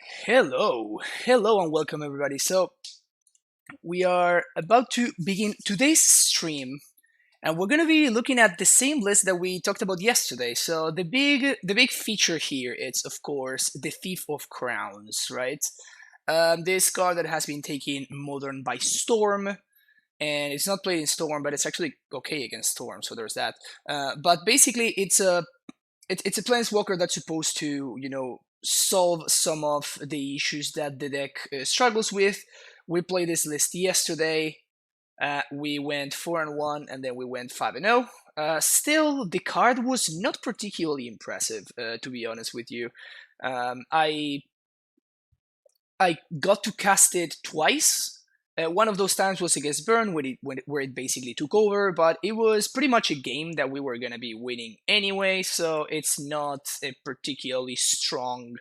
Hello, and welcome everybody. So, we are about to begin today's stream, and we're going to be looking at the same list that we talked about yesterday. So, the big feature here is, of course, the Thief of Crowns, right? This card that has been taking Modern by storm, and it's not played in Storm, but it's actually okay against Storm. So there's that. But basically, it's a planeswalker that's supposed to solve some of the issues that the deck struggles with. We played this list yesterday. We went 4-1, and then we went 5-0. Still, the card was not particularly impressive, to be honest with you. I got to cast it twice. One of those times was against Burn, where it basically took over, but it was pretty much a game that we were going to be winning anyway, so it's not a particularly strong,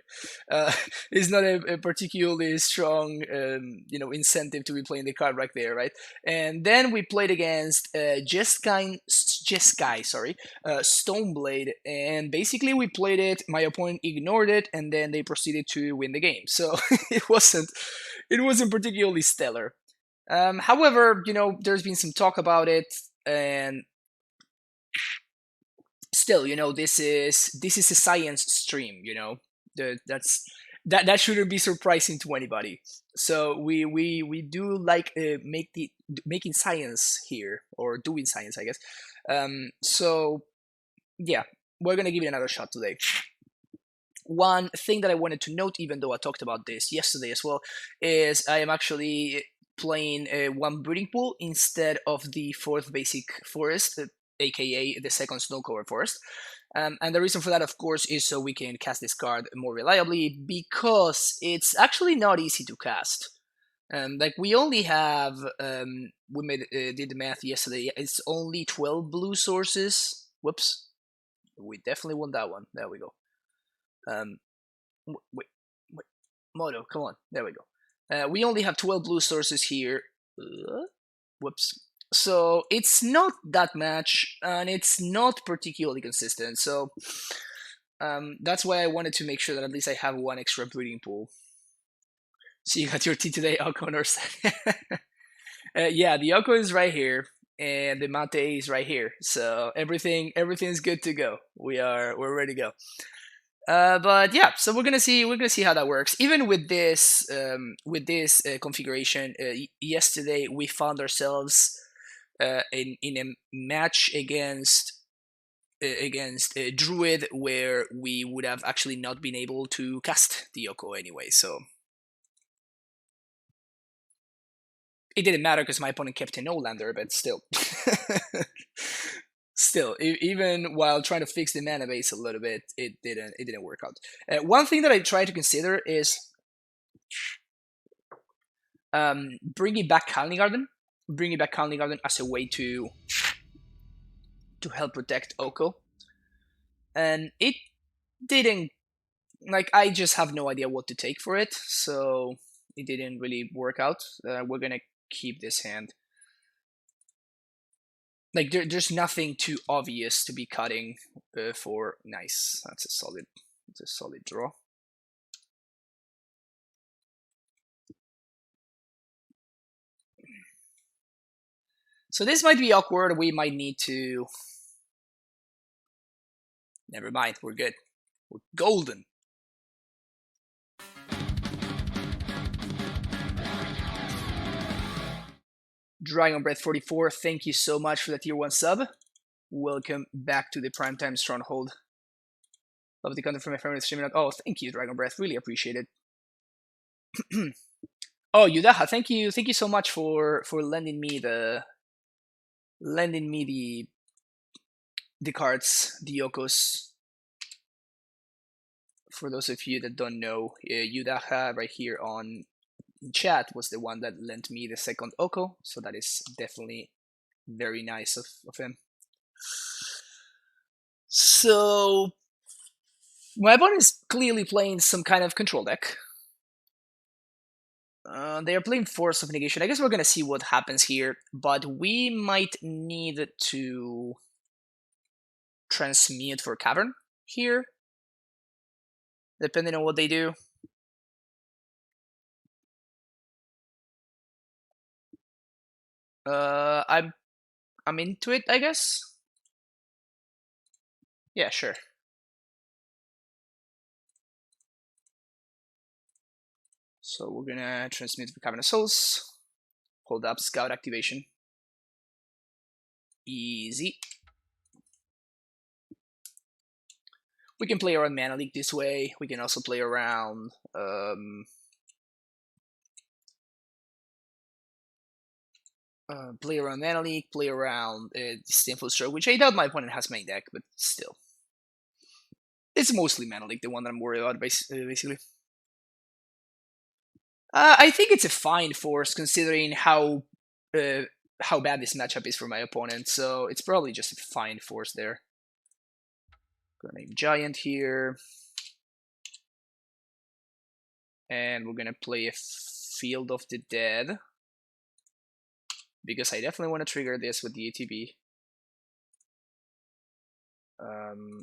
uh, it's not a particularly strong, incentive to be playing the card right there, right? And then we played against Jeskai, sorry, Stoneblade, and basically we played it. My opponent ignored it, and then they proceeded to win the game. So it wasn't particularly stellar. However, there's been some talk about it, and still, this is a science stream. That shouldn't be surprising to anybody. So we do like making science here, or doing science, I guess. So yeah, we're gonna give it another shot today. One thing that I wanted to note, even though I talked about this yesterday as well, is I am actually playing one breeding pool instead of the fourth basic forest, aka the second snow cover forest. And the reason for that, of course, is so we can cast this card more reliably, because it's actually not easy to cast. Like we only have, did the math yesterday. It's only 12 blue sources. Whoops, we definitely won that one. There we go. Um, wait, wait, Moto, come on. There we go. We only have 12 blue sources here. Whoops. So it's not that much, and it's not particularly consistent. So that's why I wanted to make sure that at least I have one extra breeding pool. So you got your tea today, Oko Nurse. Yeah, the Oko is right here, and the Mate is right here. So everything's good to go. We're ready to go. But yeah, so we're gonna see how that works. Even with this configuration, yesterday we found ourselves in a match against a druid where we would have actually not been able to cast the Yoko anyway. So it didn't matter because my opponent kept an Olander, but still. Still, even while trying to fix the mana base a little bit, it didn't work out. One thing that I try to consider is bringing back Calendly Garden as a way to help protect Oko, and it didn't. Like, I just have no idea what to take for it, so it didn't really work out. We're gonna keep this hand. Like, there's nothing too obvious to be cutting for. Nice, that's a solid draw. So this might be awkward. We might need to. Never mind, we're good. We're golden. Dragon Breath 44, thank you so much for the tier 1 sub. Welcome back to the Primetime Stronghold. Love the content from my favorite streamer. Oh, thank you, Dragon Breath. Really appreciate it. Oh, Yudaha, thank you so much for lending me the cards, the Yokos. For those of you that don't know, Yudaha right here on chat was the one that lent me the second Oko, so that is definitely very nice of him. So my opponent is clearly playing some kind of control deck. They are playing Force of Negation. I guess we're gonna see what happens here, but we might need to transmute for Cavern here, depending on what they do. I'm into it, I guess. Yeah, sure. So we're gonna transmute the Cavern of Souls. Hold up Scout activation. Easy. We can play around Mana Leak this way. We can also play around Mana Leak, play around Disdainful Stroke, which I doubt my opponent has main deck, but still. It's mostly Mana Leak, the one that I'm worried about, basically. I think it's a fine force considering how bad this matchup is for my opponent, so it's probably just a fine force there. Gonna name Giant here. And we're gonna play a Field of the Dead. Because I definitely want to trigger this with the ATB.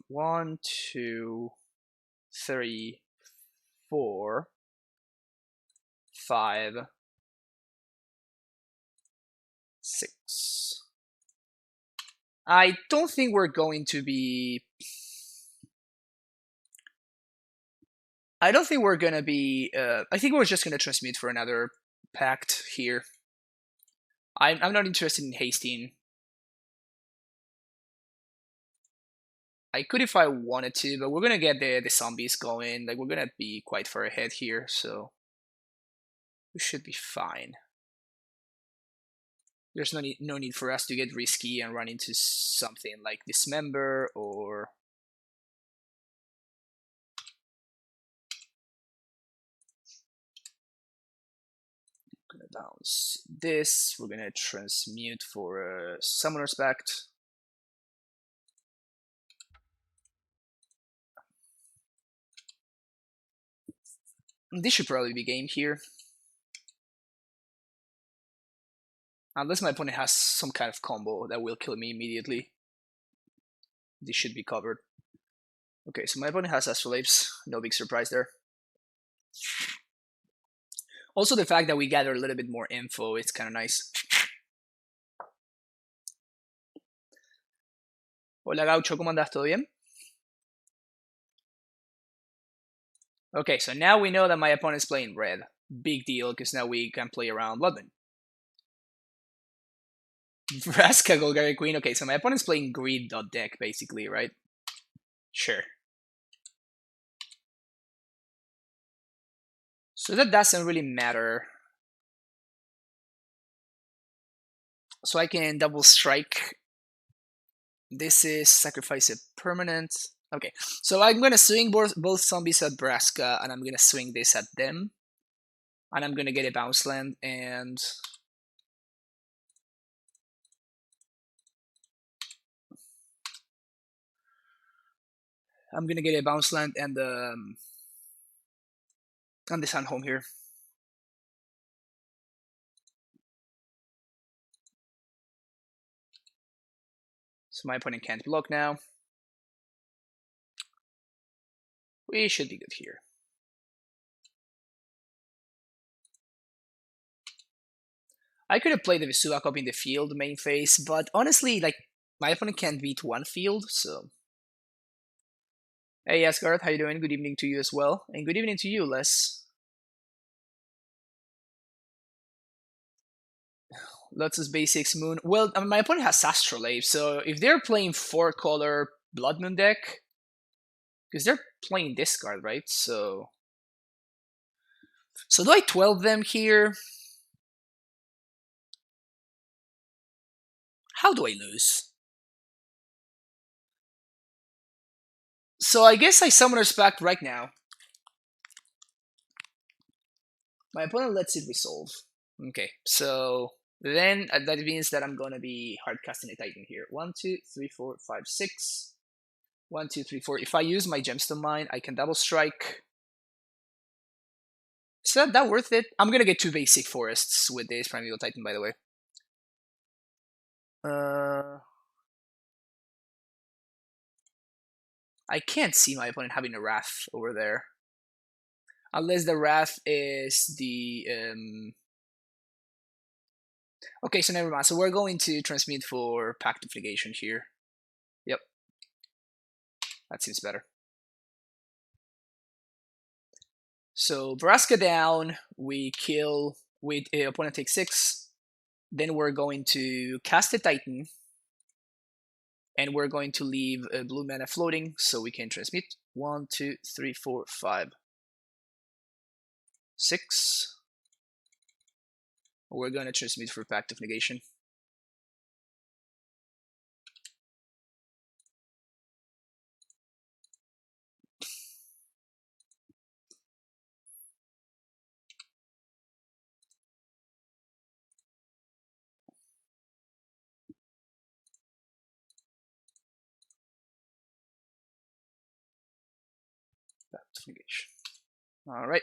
1, 2, 3, 4, 5, 6. I don't think we're going to be... I don't think we're gonna be... I think we're just gonna transmute for another pact here. I'm not interested in hasting. I could if I wanted to, but we're gonna get the zombies going. Like, we're gonna be quite far ahead here, so we should be fine. There's no need for us to get risky and run into something like Dismember or... I'm gonna bounce this. We're gonna transmute for a Summoner's Pact. This should probably be game here. Unless my opponent has some kind of combo that will kill me immediately. This should be covered. Okay, so my opponent has Astrolapes. No big surprise there. Also, the fact that we gather a little bit more info, it's kind of nice. Hola Gaucho, ¿cómo andas? ¿Todo bien? Okay, so now we know that my opponent's playing red. Big deal, because now we can play around Bloodman. Vraska, Golgari Queen. Okay, so my opponent's playing greed.deck, basically, right? Sure. So that doesn't really matter. So I can double strike. This is sacrifice a permanent. Okay, so I'm gonna swing both zombies at Vraska, and I'm gonna swing this at them. And I'm gonna get a bounce land, and... I'm gonna get a bounce land and the Sun home here. So my opponent can't block now. We should be good here. I could have played the Vesuvak up in the field main phase, but honestly, like, my opponent can't beat one field, so... Hey Asgard, how you doing? Good evening to you as well. And good evening to you, Les. Lotus Basics Moon. Well, I mean, my opponent has Astrolabe, so if they're playing 4-color Blood Moon deck... Because they're playing discard, right? So do I 12 them here? How do I lose? So I guess I Summoner's Pact right now. My opponent lets it resolve. Okay, so then that means that I'm gonna be hard casting a Titan here. 1, 2, 3, 4, 5, 6. 1, 2, 3, 4. If I use my Gemstone Mine, I can double strike. Is that worth it? I'm gonna get 2 basic forests with this Primeval Titan, by the way. I can't see my opponent having a Wrath over there. Unless the Wrath is the... Okay, so never mind. So we're going to transmit for Pact of Negation here. Yep. That seems better. So Vraska down, we kill with opponent takes 6. Then we're going to cast a Titan. And we're going to leave a blue mana floating so we can transmit. 1, 2, 3, 4, 5, 6. We're going to transmit for Pact of Negation. Pact of Negation. All right.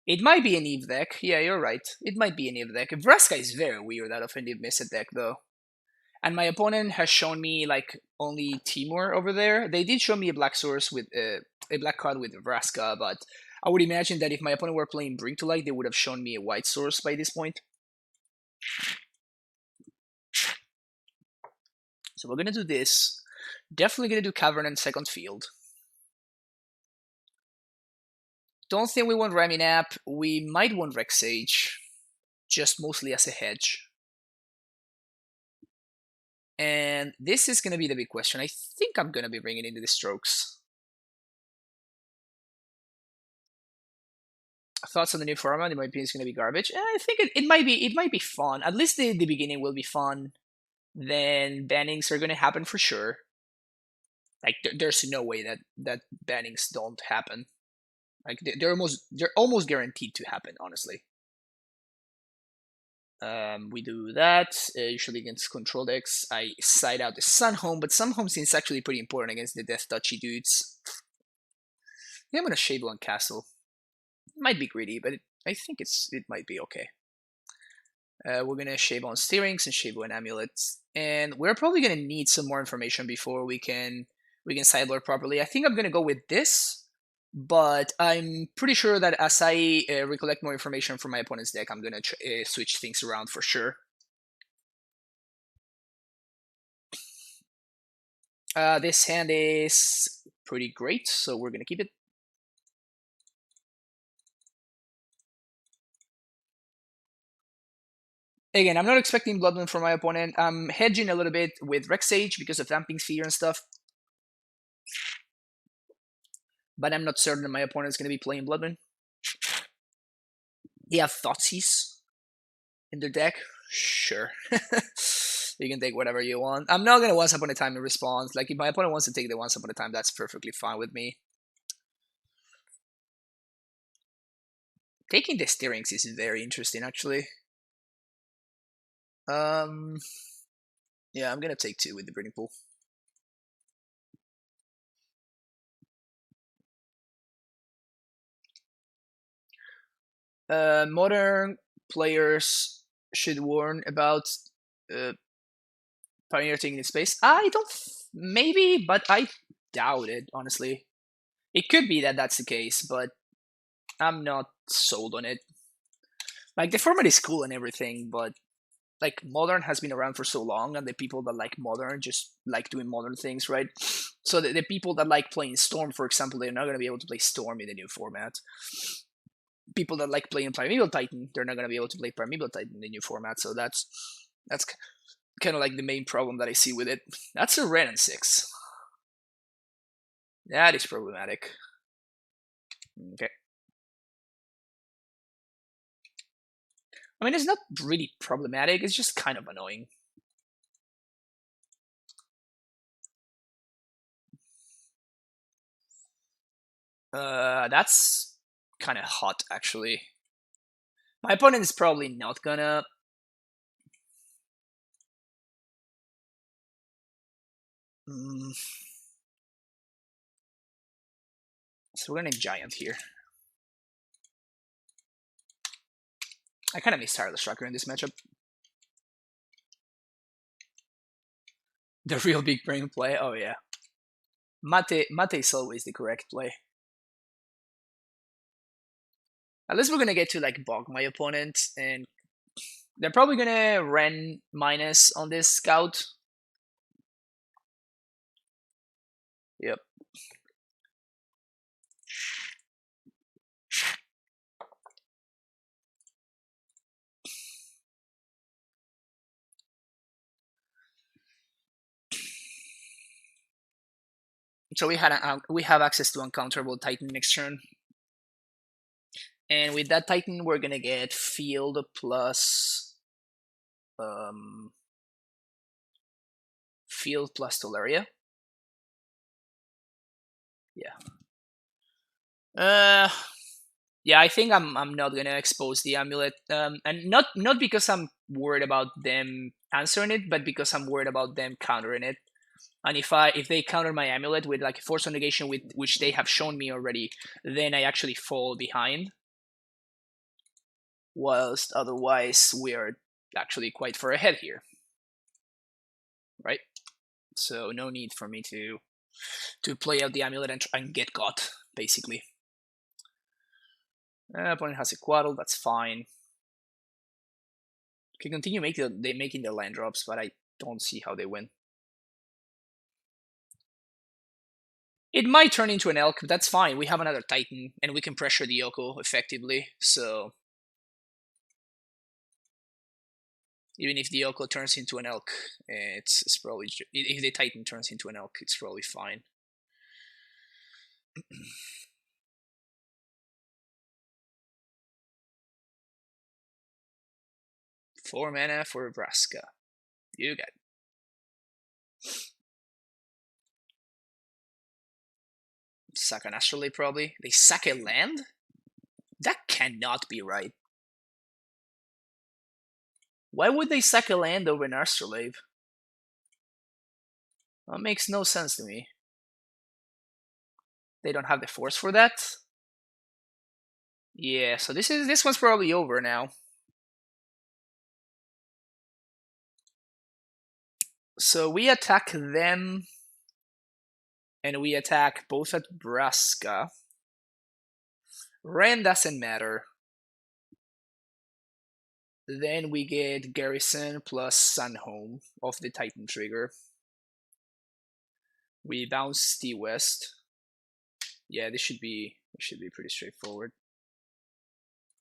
It might be an Eve deck. Yeah, you're right. It might be an Eve deck. Vraska is very weird out of an Eve Misset deck, though. And my opponent has shown me like only Timur over there. They did show me a black source with a black card with Vraska, but I would imagine that if my opponent were playing Bring to Light, they would have shown me a white source by this point. So we're gonna do this. Definitely gonna do Cavern and second field. Don't think we want Raminap. We might want Rex Sage, just mostly as a hedge. And this is gonna be the big question. I think I'm gonna be bringing in the Strokes. Thoughts on the new format? In my opinion, it's gonna be garbage. And I think it might be fun. At least the beginning will be fun. Then bannings are gonna happen for sure. Like there's no way that bannings don't happen. Like they're almost guaranteed to happen, honestly. We do that usually against control decks. I side out the Sun Home, but Sun Home seems actually pretty important against the Death Touchy dudes. Yeah, I'm gonna shave one castle. It might be greedy, but I think it might be okay. We're gonna shave on steerings and shave on amulets, and we're probably gonna need some more information before we can sideboard properly. I think I'm gonna go with this, but I'm pretty sure that as I recollect more information from my opponent's deck, I'm gonna switch things around for sure. This hand is pretty great, so we're gonna keep it. Again, I'm not expecting Blood Moon from my opponent. I'm hedging a little bit with Rex Sage because of Damping Sphere and stuff. But I'm not certain my opponent's going to be playing Blood Moon. They have Thoughtseize in their deck. Sure. You can take whatever you want. I'm not going to Once Upon a Time in response. Like, if my opponent wants to take the Once Upon a Time, that's perfectly fine with me. Taking the Steerings is very interesting, actually. Yeah, I'm going to take 2 with the Breeding Pool. Modern players should warn about Pioneer taking its space. I don't... Maybe, but I doubt it, honestly. It could be that that's the case, but I'm not sold on it. Like, the format is cool and everything, but like Modern has been around for so long, and the people that like Modern just like doing Modern things, right? So the people that like playing Storm, for example, they're not going to be able to play Storm in the new format. People that like playing Primeval Titan, they're not going to be able to play Primeval Titan in the new format. So that's kind of like the main problem that I see with it. That's a red and 6. That is problematic. Okay. I mean, it's not really problematic. It's just kind of annoying. That's kind of hot, actually. My opponent is probably not gonna... So we're gonna Giant here. I kind of miss Tireless Tracker in this matchup. The real big brain play? Oh, yeah. Mate is always the correct play. Unless we're gonna get to like bog my opponent, and they're probably gonna Ren minus on this scout. Yep. So we have access to uncounterable Titan next turn, and with that Titan we're gonna get field plus field plus Tolaria. Yeah. Yeah, I think I'm not gonna expose the amulet, and not because I'm worried about them answering it, but because I'm worried about them countering it. And if they counter my amulet with like force of negation, with which they have shown me already, then I actually fall behind. Whilst otherwise we are actually quite far ahead here, right? So no need for me to play out the amulet and get caught, basically. Opponent has a Quaddle, that's fine. Can continue making the land drops, but I don't see how they win. It might turn into an Elk, but that's fine. We have another Titan, and we can pressure the Yoko effectively, so... Even if the Yoko turns into an Elk, it's probably... If the Titan turns into an Elk, it's probably fine. 4 mana for Vraska. You got it. Sack an Astrolabe, probably. They sack a land? That cannot be right. Why would they sack a land over an Astrolabe? That makes no sense to me. They don't have the force for that? Yeah, so this one's probably over now. So we attack them, and we attack both at Vraska. Ren doesn't matter. Then we get Garrison plus Sunhome off the Titan trigger. We bounce the West. Yeah, this should be pretty straightforward.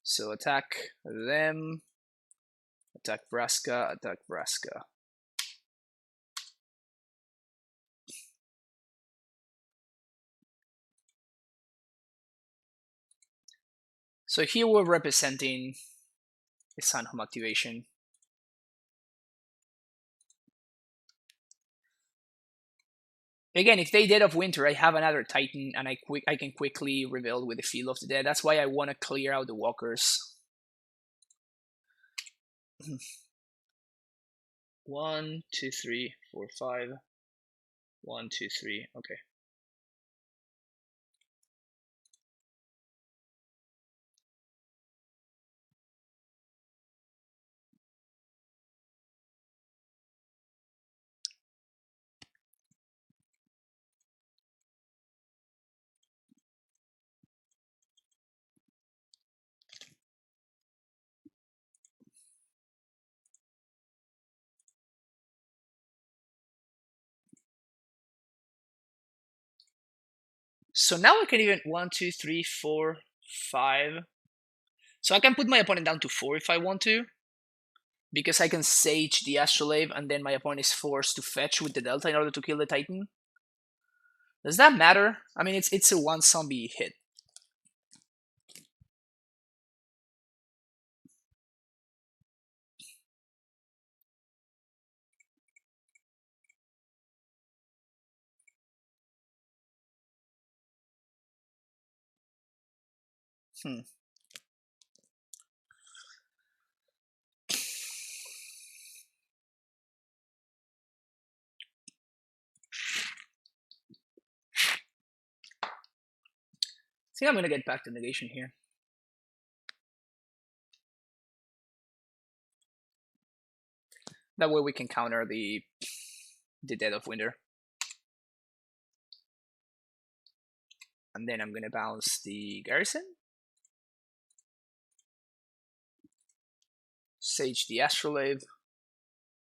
So attack them, attack Vraska, attack Vraska. So here we're representing the Sunhome activation. Again, if they Dead of Winter, I have another Titan, and I can quickly rebuild with the Field of the Dead. That's why I want to clear out the walkers. 1, 2, 3, 4, 5. 1, 2, 3. Okay. So now I can even 1, 2, 3, 4, 5. So I can put my opponent down to 4 if I want to, because I can Sage the Astrolabe, and then my opponent is forced to fetch with the Delta in order to kill the Titan. Does that matter? I mean, it's a 1 zombie hit. Hmm. I think I'm gonna get back to negation here. That way we can counter the Dead of Winter. And then I'm going to bounce the Garrison. Sage the Astrolabe.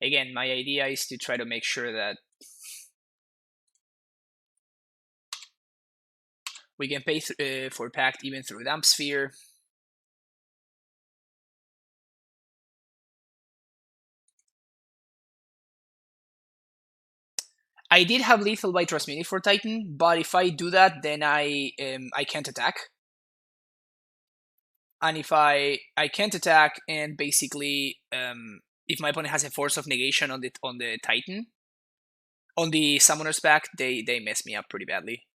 Again, my idea is to try to make sure that we can pay for Pact even through Damp Sphere. I did have lethal by Transmute for Titan, but if I do that, then I can't attack. And if I can't attack, and basically if my opponent has a Force of Negation on the Titan, on the Summoner's Pact, they mess me up pretty badly.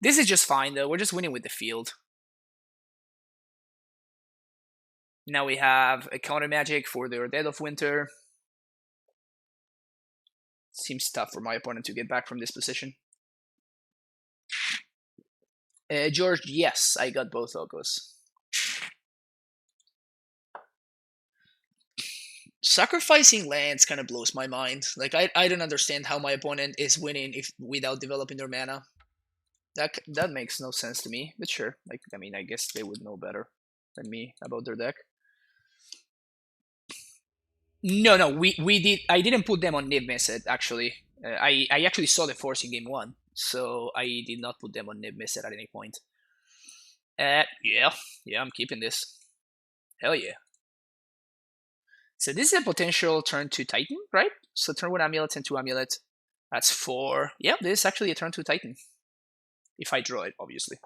This is just fine though. We're just winning with the field. Now we have a counter magic for their Dead of Winter. Seems tough for my opponent to get back from this position. George, yes, I got both Okos. Sacrificing lands kind of blows my mind. Like, I don't understand how my opponent is winning without developing their mana. That makes no sense to me, but sure. Like, I mean, I guess they would know better than me about their deck. No, we did. I didn't put them on Nib Mizzet, actually. I actually saw the Force in game 1, so I did not put them on Nib Mizzet at any point. Yeah, I'm keeping this. Hell yeah. So this is a potential turn 2 Titan, right? So turn 1 Amulet and 2 Amulet. That's 4. Yeah, this is actually a turn 2 Titan. If I draw it, obviously.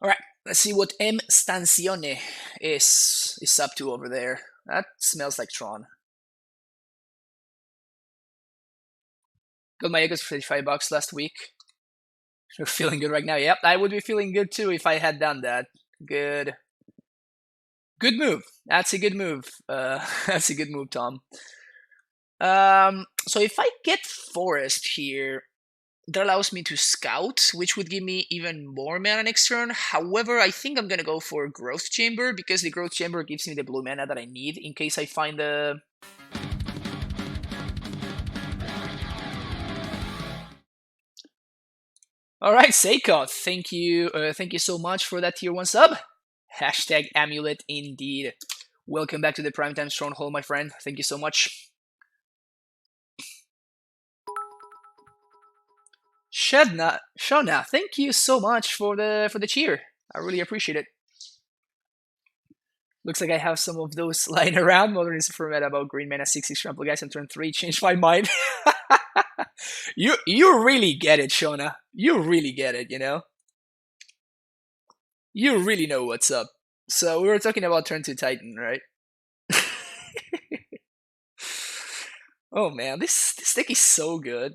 Alright, let's see what M. Stanzione is up to over there. That smells like Tron. Got my Egos for $35 last week. You're feeling good right now. Yep, I would be feeling good too if I had done that. Good move. That's a good move. That's a good move, Tom. So if I get Forest here, that allows me to scout, which would give me even more mana next turn. However, I think I'm gonna go for Growth Chamber, because the Growth Chamber gives me the blue mana that I need in case I find the... Alright, Seikoth, thank you so much for that tier 1 sub. Hashtag Amulet indeed. Welcome back to the Primetime Stronghold, my friend. Thank you so much. Shona, thank you so much for the cheer. I really appreciate it. Looks like I have some of those lying around. Modern is for meta about green mana 6/6 trample guys on turn 3. Changed my mind. You really get it, Shona. You really get it, you know? You really know what's up. So we were talking about turn 2 Titan, right? Oh man, this deck is so good.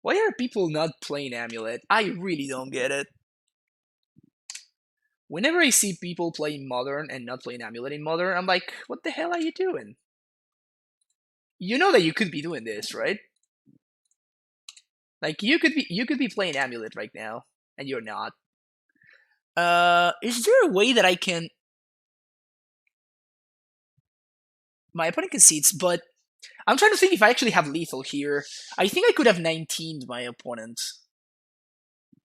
Why are people not playing Amulet? I really don't get it. Whenever I see people playing Modern and not playing Amulet in Modern, I'm like, what the hell are you doing? You know that you could be doing this, right? Like, you could be playing Amulet right now, and you're not. Is there a way that I can... My opponent concedes, but I'm trying to think if I actually have lethal here. I think I could have 19'd my opponent.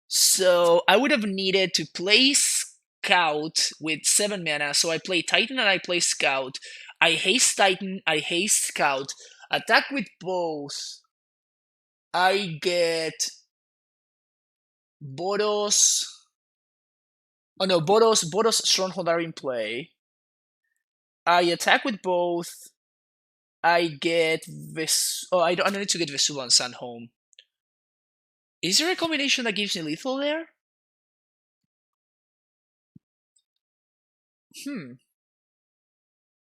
So I would have needed to play Scout with 7 mana. So I play Titan and I play Scout. I haste Titan, I haste Scout. Attack with both. I get Boros. Oh no, Boros Stronghold are in play. I attack with both. I get I don't need to get Vesuva and Sun home. Is there a combination that gives me lethal there?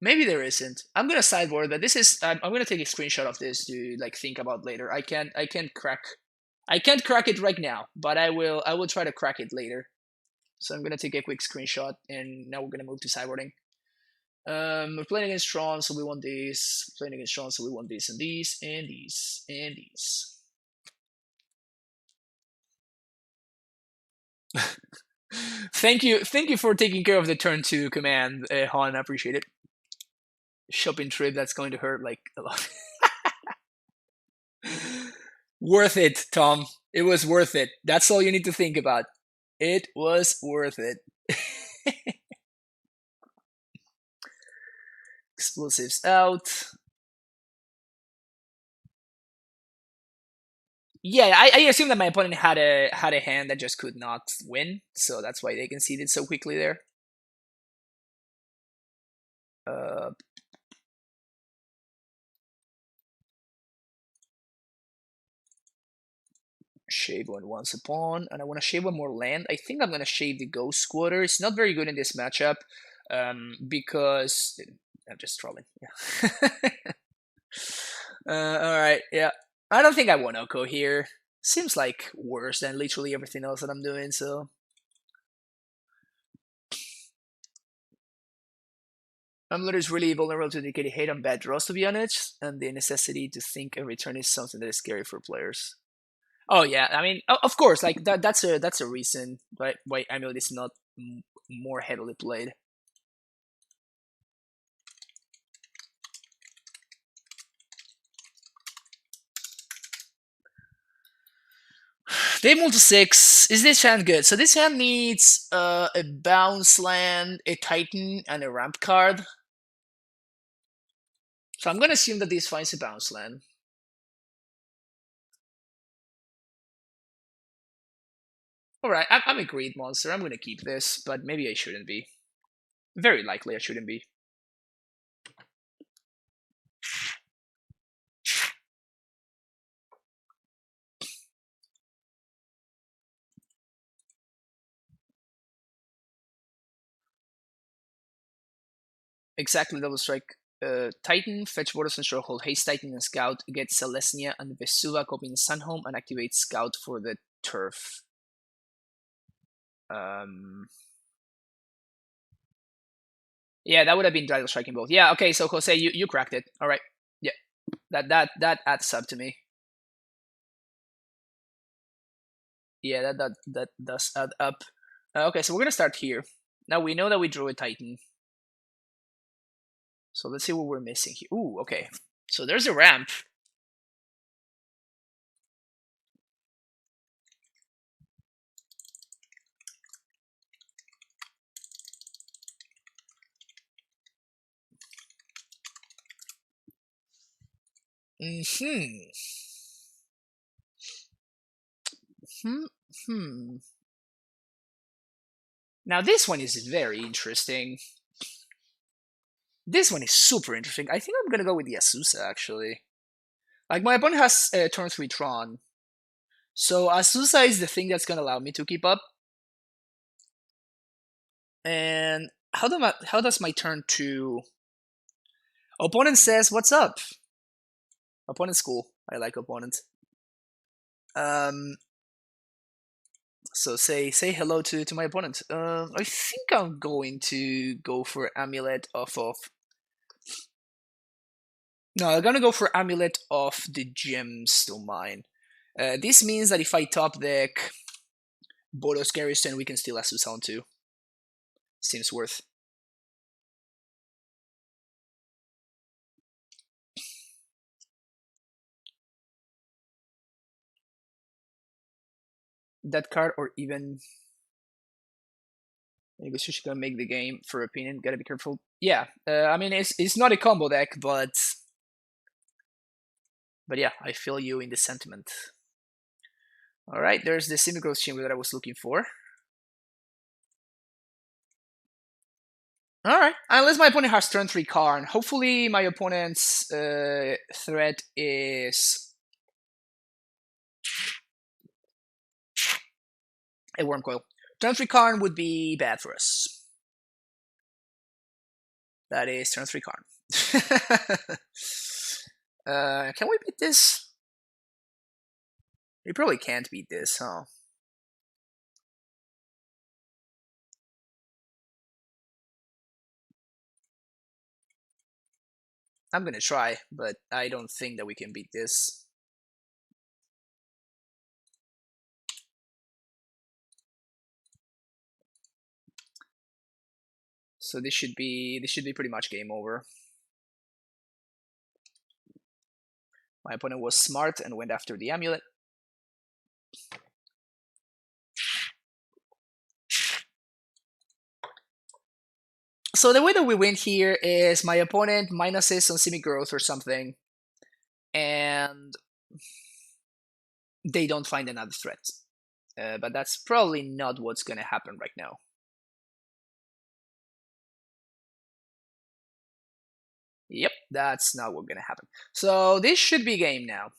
Maybe there isn't. I'm gonna sideboard that. This is. I'm gonna take a screenshot of this to like think about later. I can't crack it right now, but I will try to crack it later. So I'm gonna take a quick screenshot, and now we're gonna move to sideboarding. We're playing against Tron, so we want these. Playing against Tron, so we want these and these and these and these. Thank you for taking care of the turn 2 command, Han. I appreciate it. Shopping trip that's going to hurt like a lot. Worth it, Tom. It was worth it. That's all you need to think about. It was worth it. Explosives out. Yeah, I assume that my opponent had a hand that just could not win, so that's why they conceded so quickly there. Shave one once upon, and I want to shave one more land. I think I'm gonna shave the Ghost Squatter. It's not very good in this matchup, because I'm just trolling. Yeah. All right. Yeah. I don't think I want Oko here. Seems like worse than literally everything else that I'm doing. So Amulet is really vulnerable to dedicated hate on bad draws, to be honest, and the necessity to think every turn is something that is scary for players. Oh yeah, I mean, of course, like that's a reason why Amulet is not more heavily played. They multi 6. Is this hand good? So this hand needs a bounce land, a Titan, and a ramp card. So I'm gonna assume that this finds a bounce land. Alright, I'm a greed monster. I'm gonna keep this, but maybe I shouldn't be. Very likely I shouldn't be. Exactly, double strike. Titan, fetch Borders and Stronghold, haste Titan and Scout, get Celestia and Vesuva copying Sunhome, and activate Scout for the turf. Yeah, that would have been Dragon Striking both. Yeah, okay, so Jose, you cracked it. Alright. Yeah. That adds up to me. Yeah, that does add up. Okay, so we're gonna start here. Now we know that we drew a Titan. So let's see what we're missing here. Ooh, okay. So there's a ramp. Hmm. Hmm. Now this one is very interesting. This one is super interesting. I think I'm gonna go with the Azusa actually. Like my opponent has turn 3 Tron, so Azusa is the thing that's gonna allow me to keep up. And how does my turn 2? Opponent says, "What's up?" Opponent's cool. I like opponent. Um. So say hello to my opponent. I think I'm going to go for Amulet off of. No, I'm gonna go for Amulet off the gems to mine. This means that if I top deck Boros Garrison, we can steal Asus on too. Seems worth. That card, or even. I guess she's gonna make the game for opinion. Gotta be careful. Yeah, I mean it's not a combo deck, but yeah, I feel you in the sentiment. All right, there's the semi-growth chamber that I was looking for. All right, unless my opponent has turn 3 Karn. Hopefully, my opponent's threat is a Worm Coil. Turn 3 Karn would be bad for us. That is turn 3 Karn. Can we beat this? We probably can't beat this, huh? I'm gonna try, but I don't think that we can beat this. So this should be pretty much game over. My opponent was smart and went after the amulet. So the way that we win here is my opponent minuses on semi-growth or something, and they don't find another threat. But that's probably not what's going to happen right now. Yep, that's not what's going to happen. So this should be game now.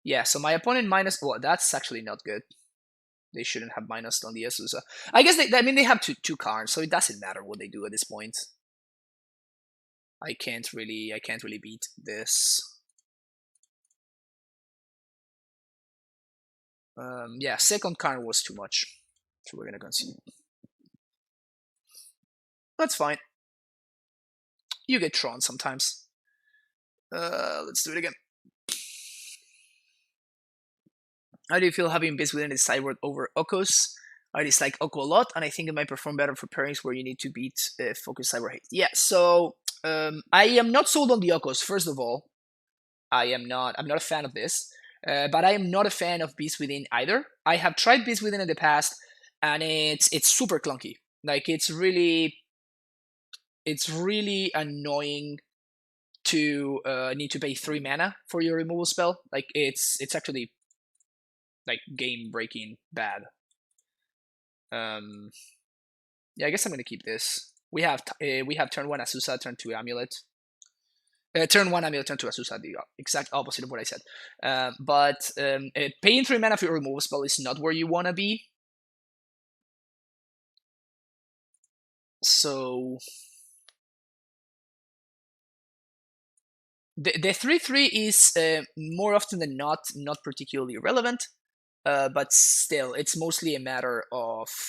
Yeah, so my opponent minus... Well, that's actually not good. They shouldn't have minus on the Azusa. I guess they have two cards, so it doesn't matter what they do at this point. I can't really beat this. Yeah, second card was too much, so we're gonna concede. That's fine. You get Tron sometimes. Let's do it again. How do you feel having Beast within the sideboard over Okos? I dislike Oko a lot, and I think it might perform better for pairings where you need to beat Focus Cyber Hate. Yeah, so I am not sold on the Okos, first of all. I'm not a fan of this. But I am not a fan of Beast Within either. I have tried Beast Within in the past, and it's super clunky. Like it's really annoying to need to pay 3 mana for your removal spell. Like it's actually like game breaking bad. Yeah, I guess I'm gonna keep this. We have turn 1 Azusa, turn 2 Amulet. Turn 1 Amulet, turn 2 Azusa, the exact opposite of what I said. But paying 3 mana for your removal spell is not where you want to be. So the 3/3 is more often than not particularly relevant, but still, it's mostly a matter of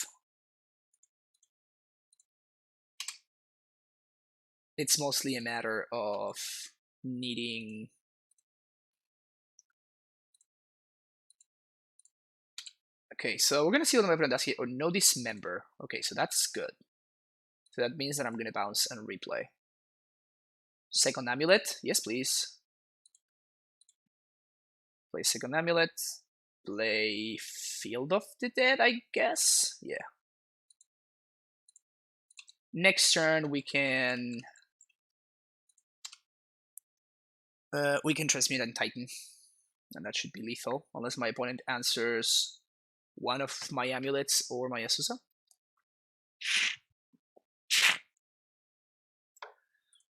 needing. Okay, so we're gonna see what my opponent does here. Oh, no dismember. Okay, so that's good. So that means that I'm gonna bounce and replay. Second Amulet, yes please. Play second Amulet. Play Field of the Dead, I guess. Yeah. Next turn we can transmute and Titan, and that should be lethal unless my opponent answers one of my amulets or my Azusa.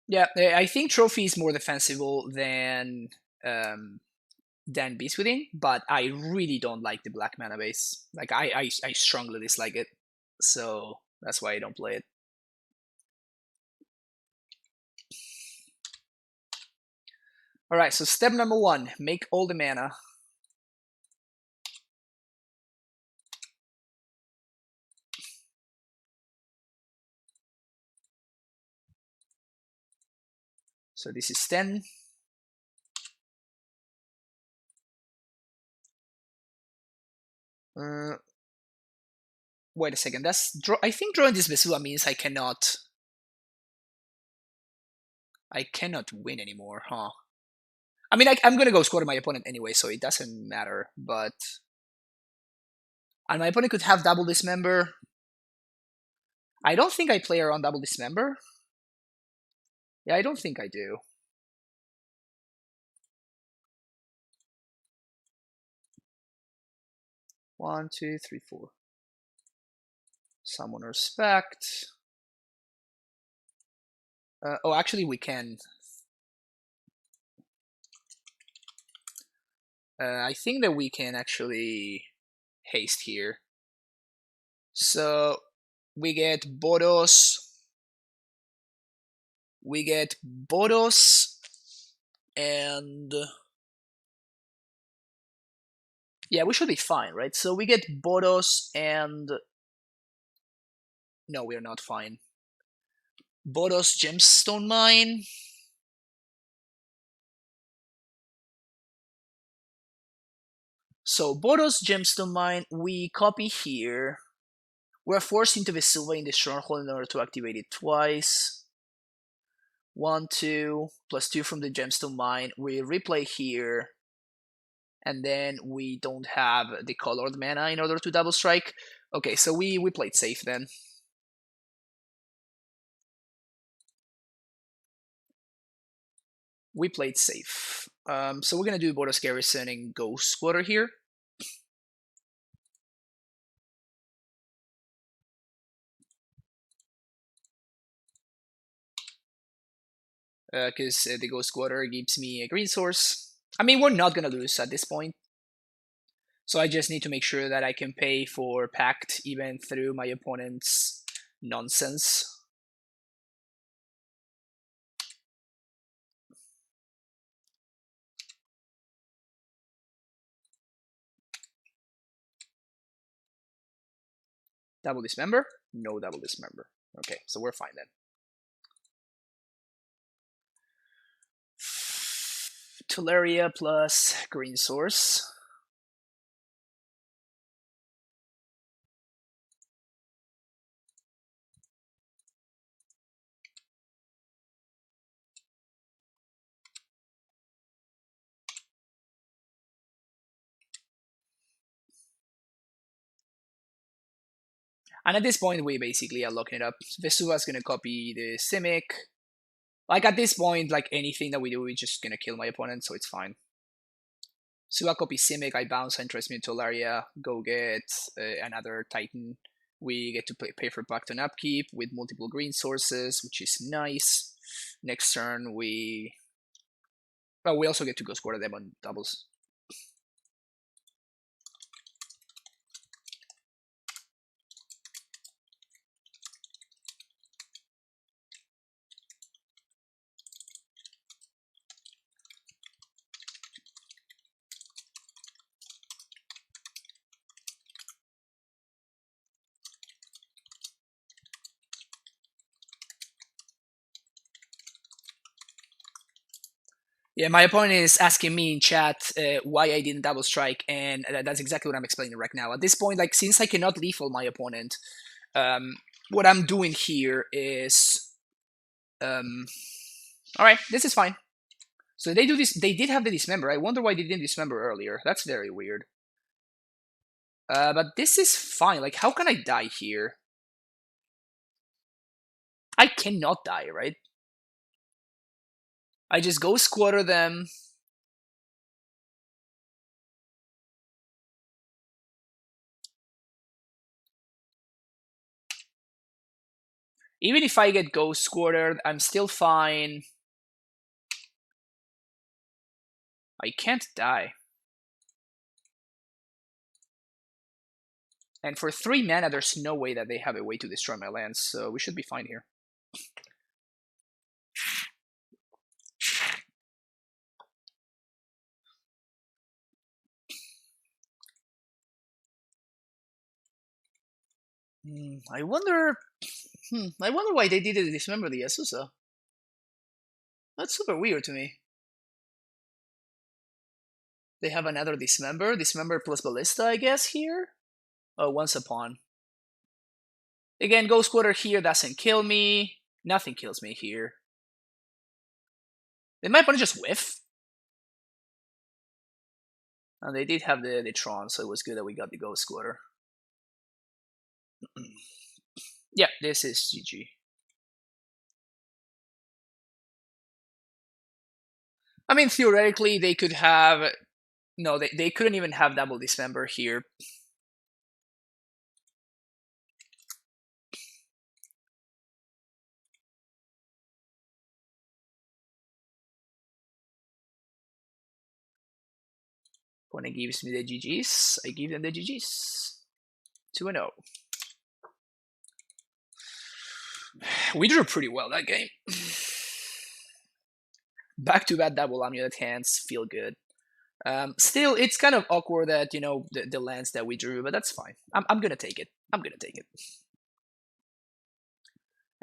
Yeah, I think Trophy is more defensible than Beast Within, but I really don't like the black mana base. Like I strongly dislike it, so that's why I don't play it. All right, so step number 1: make all the mana. So this is 10. Wait a second. I think drawing this Vesua means I cannot win anymore, huh? I mean, I'm gonna go score my opponent anyway, so it doesn't matter. But and my opponent could have double dismember. I don't think I play around double dismember. Yeah, I don't think I do. One, two, three, four. Summon Respect. Oh, actually, we can. I think that we can actually haste here. So we get Boros. And yeah, we should be fine, right? So we get Boros and no, we're not fine. Boros Gemstone Mine. So Boros Gemstone Mine, we copy here. We're forced into Vesuva in the stronghold in order to activate it twice. 1, 2, +2 from the gemstone mine. We replay here, and then we don't have the colored mana in order to double strike. Okay, so we played safe then. We played safe. So we're gonna do Boros Garrison and Ghost Squatter here. Because the Ghost Squatter gives me a green source. I mean, we're not gonna lose at this point. So I just need to make sure that I can pay for Pact even through my opponent's nonsense. Double Dismember? No double Dismember. Okay, so we're fine then. Teleria plus green source. And at this point, we basically are locking it up. Vesuva's gonna copy the Simic. Like at this point, like anything that we do, we're just gonna kill my opponent, so it's fine. Suva copy Simic, I bounce, I interest me in Tolaria, go get another Titan. We get to pay for Pact and Upkeep with multiple green sources, which is nice. Next turn, we also get to go score them on doubles. Yeah, my opponent is asking me in chat why I didn't double strike, and that's exactly what I'm explaining right now. At this point, like since I cannot lethal my opponent, what I'm doing here is, all right, this is fine. So they do this. They did have the dismember. I wonder why they didn't dismember earlier. That's very weird. But this is fine. Like, how can I die here? I cannot die, right? I just go squatter them. Even if I get ghost squattered, I'm still fine. I can't die. And for 3 mana, there's no way that they have a way to destroy my lands, so we should be fine here. I wonder why they didn't dismember the Azusa. That's super weird to me. They have another dismember plus ballista, I guess, here? Oh, once upon. Again, Ghost Quarter here doesn't kill me. Nothing kills me here. Did my opponent just whiff? And they did have the Tron, so it was good that we got the Ghost Quarter. Yeah, this is GG. I mean, theoretically, they could have... No, they couldn't even have double dismember here. Opponent gives me the GGs, I give them the GGs. 2-0. We drew pretty well that game. Back-to-back double Amulet hands feel good. Still, it's kind of awkward that, you know, the lands that we drew, but that's fine. I'm gonna take it. I'm gonna take it.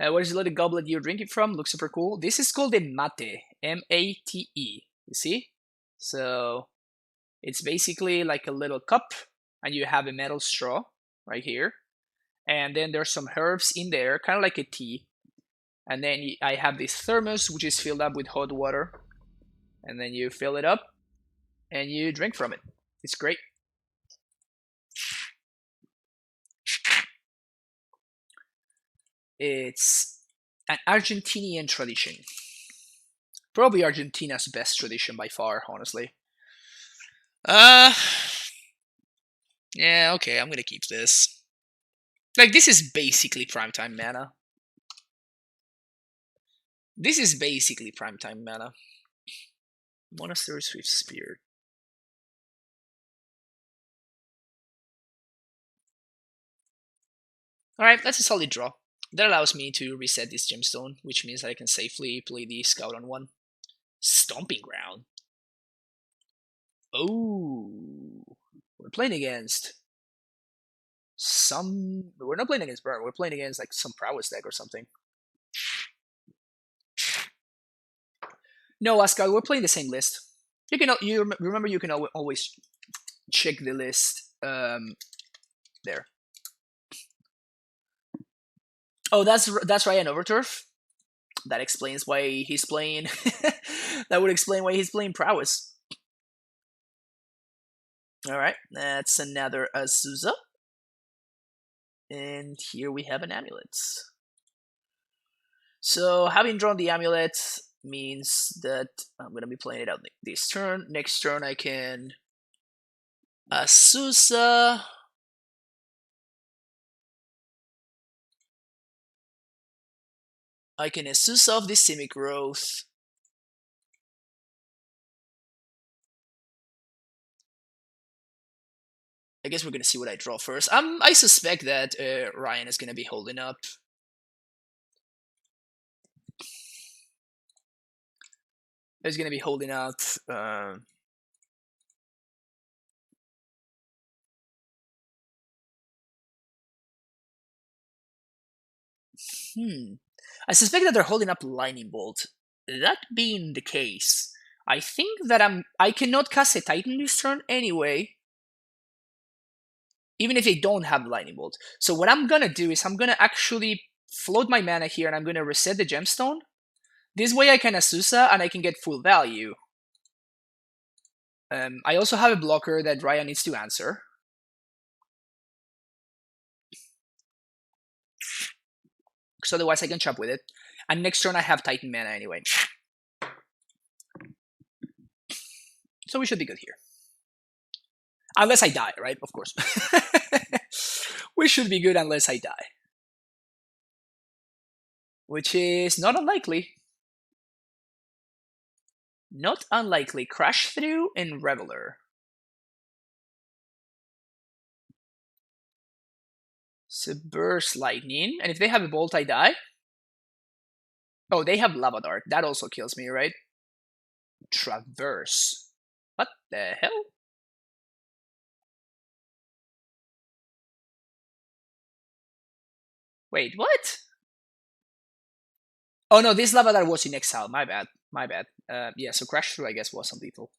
What is the little goblet you're drinking from? Looks super cool. This is called a mate. M-A-T-E. You see? So it's basically like a little cup, and you have a metal straw right here. and then there's some herbs in there, kind of like a tea. And then I have this thermos, which is filled up with hot water. And then you fill it up, and you drink from it. It's great. It's an Argentinian tradition. Probably Argentina's best tradition by far, honestly. Uh, yeah, okay, I'm gonna keep this. Like, this is basically primetime mana. This is basically primetime mana. Monastery Swift Spear. Alright, that's a solid draw. That allows me to reset this gemstone, which means that I can safely play the Scout on 1. Stomping Ground. Oh, we're playing against some. We're not playing against Burn. We're playing against like some Prowess deck or something. No, Ascal, we're playing the same list. You remember you can always check the list. There. Oh, that's Ryan Overturf. That explains why he's playing. That would explain why he's playing Prowess. All right, that's another Azusa. And here we have an Amulet. So having drawn the Amulet means that I'm going to be playing it out this turn. Next turn I can Azusa. I can Azusa off the Simic Growth. I guess we're going to see what I draw first. I suspect that Ryan is going to be holding up. He's going to be holding out. I suspect that they're holding up Lightning Bolt. That being the case, I think that I cannot cast a Titan this turn anyway, even if they don't have Lightning Bolt. So what I'm gonna do is I'm gonna actually float my mana here, and I'm gonna reset the gemstone. This way I can Azusa and I can get full value. I also have a blocker that Ryan needs to answer. So otherwise I can chop with it. And next turn I have Titan mana anyway. So we should be good here. Unless I die, right? Of course. We should be good unless I die. Which is not unlikely. Not unlikely. Crash Through and Reveler. So Burst Lightning. And if they have a Bolt, I die. Oh, they have Lava Dart. That also kills me, right? Traverse. What the hell? Wait, what? Oh no, this Lava Dart was in exile. My bad. My bad. Yeah, so Crash Through, I guess, wasn't lethal.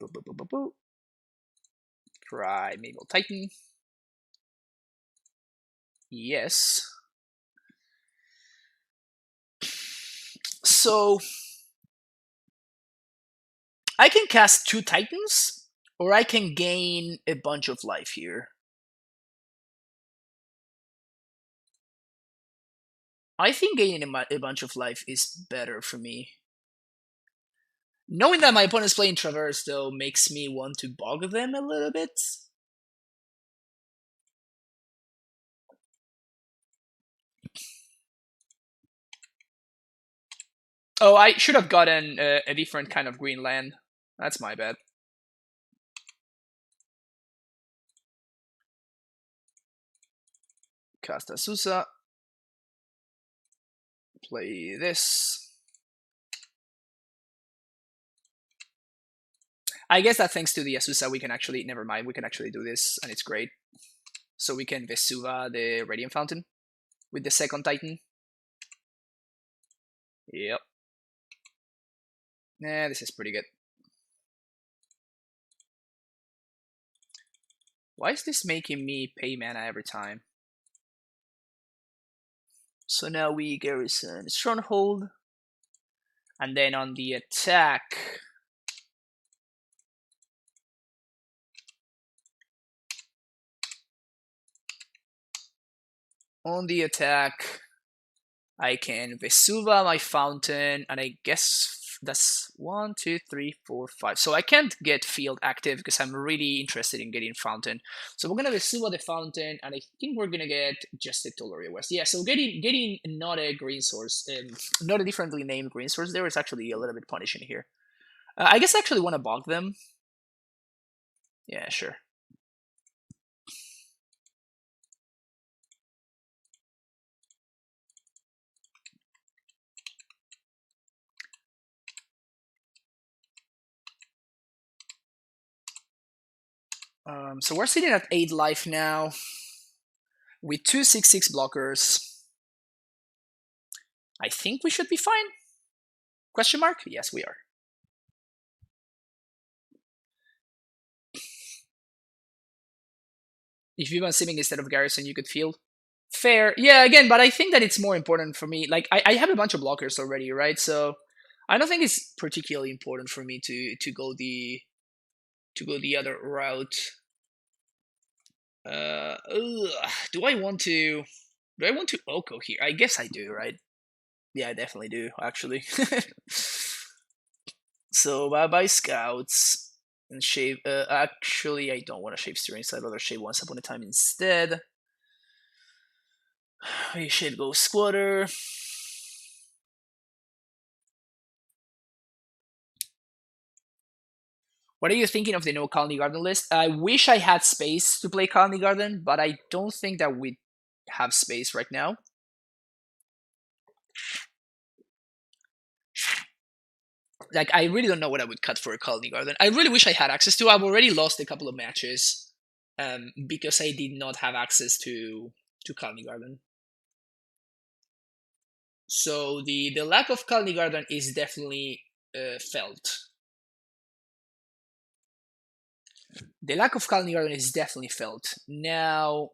Boo, boo, boo, boo, boo. Primeval Titan. Yes. So I can cast 2 Titans, or I can gain a bunch of life here. I think gaining a bunch of life is better for me. Knowing that my opponent's playing Traverse, though, makes me want to bog them a little bit. Oh, I should have gotten a different kind of green land. That's my bad. Cast Azusa. Play this. I guess that thanks to the Azusa, we can actually, never mind, we can actually do this, and it's great. So we can Vesuva the Radiant Fountain with the second Titan. Yep. Nah, this is pretty good. Why is this making me pay mana every time? So now we garrison Stronghold. And then on the attack, I can Vesuva my fountain, and I guess that's 1, 2, 3, 4, 5. So I can't get field active because I'm really interested in getting fountain. So we're gonna Vesuva the fountain, and I think we're gonna get just the Tolori West. Yeah, so getting not a green source, not a differently named green source there is actually a little bit punishing here. I guess I actually want to bog them. Yeah, sure. So we're sitting at 8 life now with 2 6/6 blockers. I think we should be fine. Question mark? Yes, we are. If you want Simming instead of Garrison, you could field. Fair. Yeah, again, but I think that it's more important for me. Like, I have a bunch of blockers already, right? So I don't think it's particularly important for me to go the other route. Do I want to Oko here? I guess I do, right? Yeah, I definitely do, actually. So bye scouts and shave. Actually, I don't want to shave steering, so I'd rather shave Once Upon a Time instead. We should go squatter. What are you thinking of the no Colony Garden list? I wish I had space to play Colony Garden, but I don't think that we have space right now. Like, I really don't know what I would cut for a Colony Garden. I really wish I had access to. I've already lost a couple of matches because I did not have access to Colony Garden. So the lack of Colony Garden is definitely felt. The lack of Colony Garden is definitely felt. Now,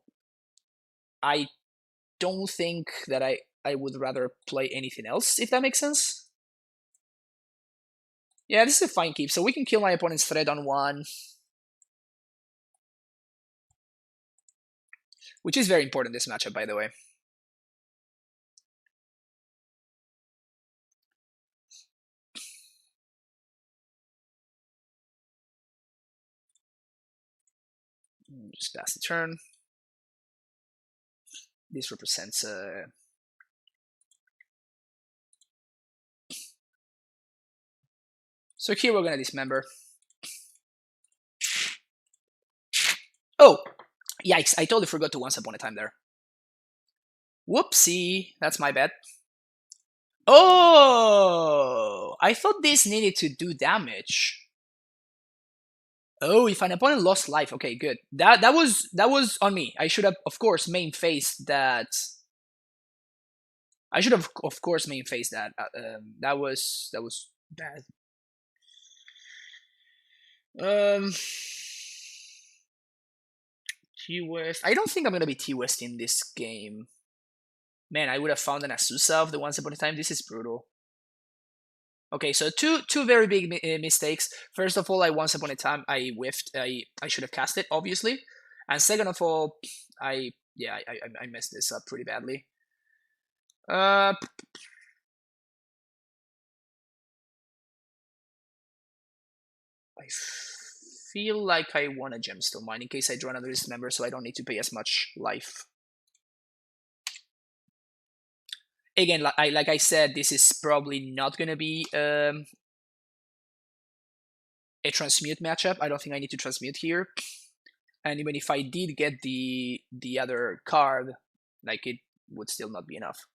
I don't think that I would rather play anything else, if that makes sense. Yeah, this is a fine keep, so we can kill my opponent's threat on 1. Which is very important this matchup, by the way. Just pass the turn. This represents So here we're gonna dismember. Oh! Yikes, I totally forgot to Once Upon a Time there. Whoopsie, that's my bad. Oh! I thought this needed to do damage. Oh, if an opponent lost life, okay, good. That was on me. I should have, of course, main faced that. I should have, of course, main faced that. That was bad. T-West. I don't think I'm gonna be T-West in this game. Man, I would have found an Azusa of the Once Upon a Time. This is brutal. Okay, so two very big mistakes. First of all, I Once Upon a Time I whiffed. I should have cast it, obviously. And second of all, I messed this up pretty badly. I feel like I want a Gemstone Mine in case I draw another Dismember, so I don't need to pay as much life. Again, like I said, this is probably not going to be a transmute matchup. I don't think I need to transmute here. And even if I did get the other card, like, it would still not be enough.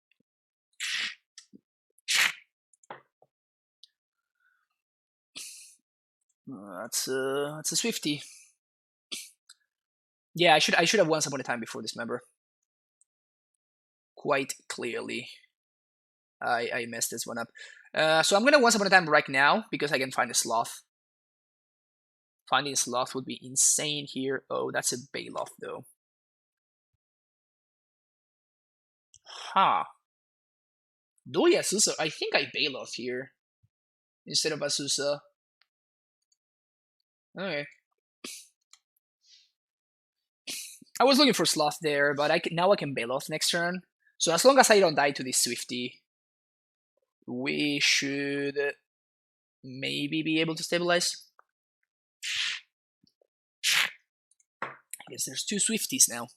That's a Swifty. Yeah, I should have Once Upon a Time before Dismember. Quite clearly. I messed this one up. So I'm gonna Once Upon a Time right now because I can find a Sloth. Finding Sloth would be insane here. Oh, that's a Bailoff though. Huh. Do Asusa? I think I Bailoff here instead of Asusa. Okay. I was looking for Sloth there, but now I can Bailoff next turn. So as long as I don't die to this Swifty, we should maybe be able to stabilize. I guess there's 2 Swifties now.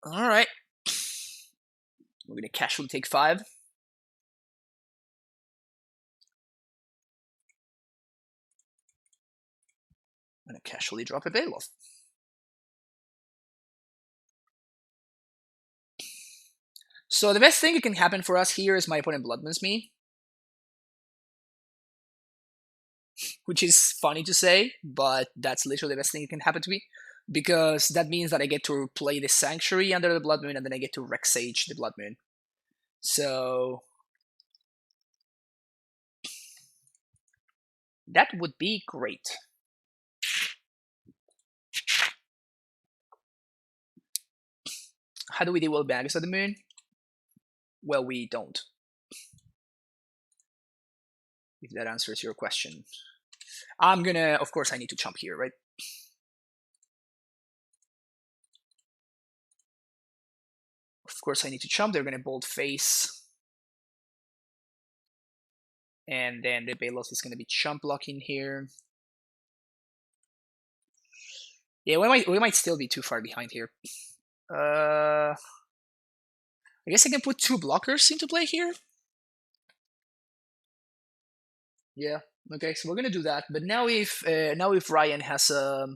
Alright. We're gonna casually take 5. I'm gonna casually drop a Bailoff. So the best thing that can happen for us here is my opponent Bloodmoons me. Which is funny to say, but that's literally the best thing that can happen to me. Because that means that I get to play the Sanctuary under the Blood Moon, and then I get to Rexage the Blood Moon. So that would be great. How do we deal with Magus of the Moon? Well, we don't. If that answers your question. I'm gonna, of course I need to chump here, right? Of course I need to chump, they're gonna bold face. And then the Bailoff is gonna be chump blocking here. Yeah, we might still be too far behind here. I guess I can put 2 blockers into play here. Yeah. Okay, so we're gonna do that. But now if Ryan has a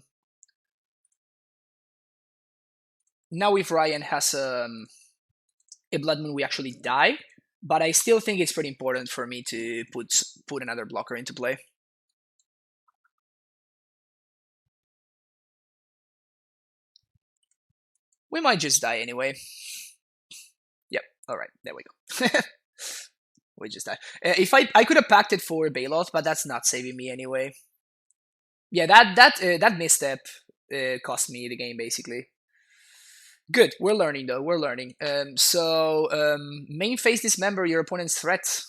Blood Moon, we actually die. But I still think it's pretty important for me to put another blocker into play. We might just die anyway. Yep. All right. There we go. We just died. If I could have packed it for Bailoff, but that's not saving me anyway. Yeah, that misstep cost me the game basically. Good. We're learning though. We're learning. Main phase dismember your opponent's threat.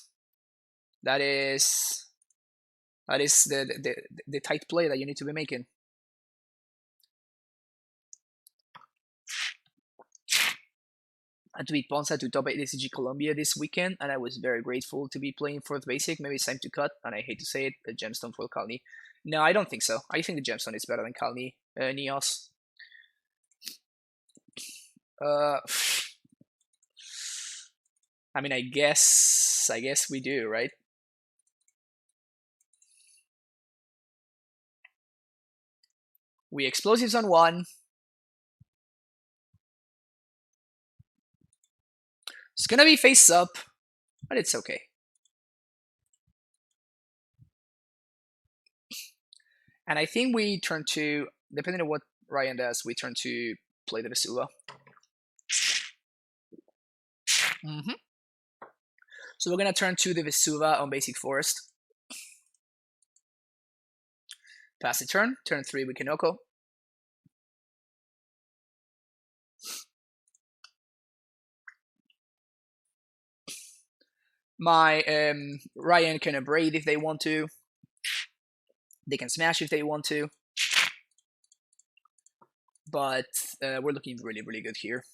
That is the tight play that you need to be making. And to beat Ponza to top 8 ACG Colombia this weekend, and I was very grateful to be playing 4th basic. Maybe it's time to cut, and I hate to say it, but Gemstone for Kalni. No, I don't think so. I think the Gemstone is better than Kalni. Neos. I mean, I guess we do, right? We explosives on 1. It's gonna be face up, but it's okay. And I think we turn to, depending on what Ryan does, we turn to play the Vesuva. So we're gonna turn to the Vesuva on basic forest. Pass the turn. Turn 3 with Kinoko. My Ryan can abrade if they want to. They can smash if they want to. But we're looking really, really good here.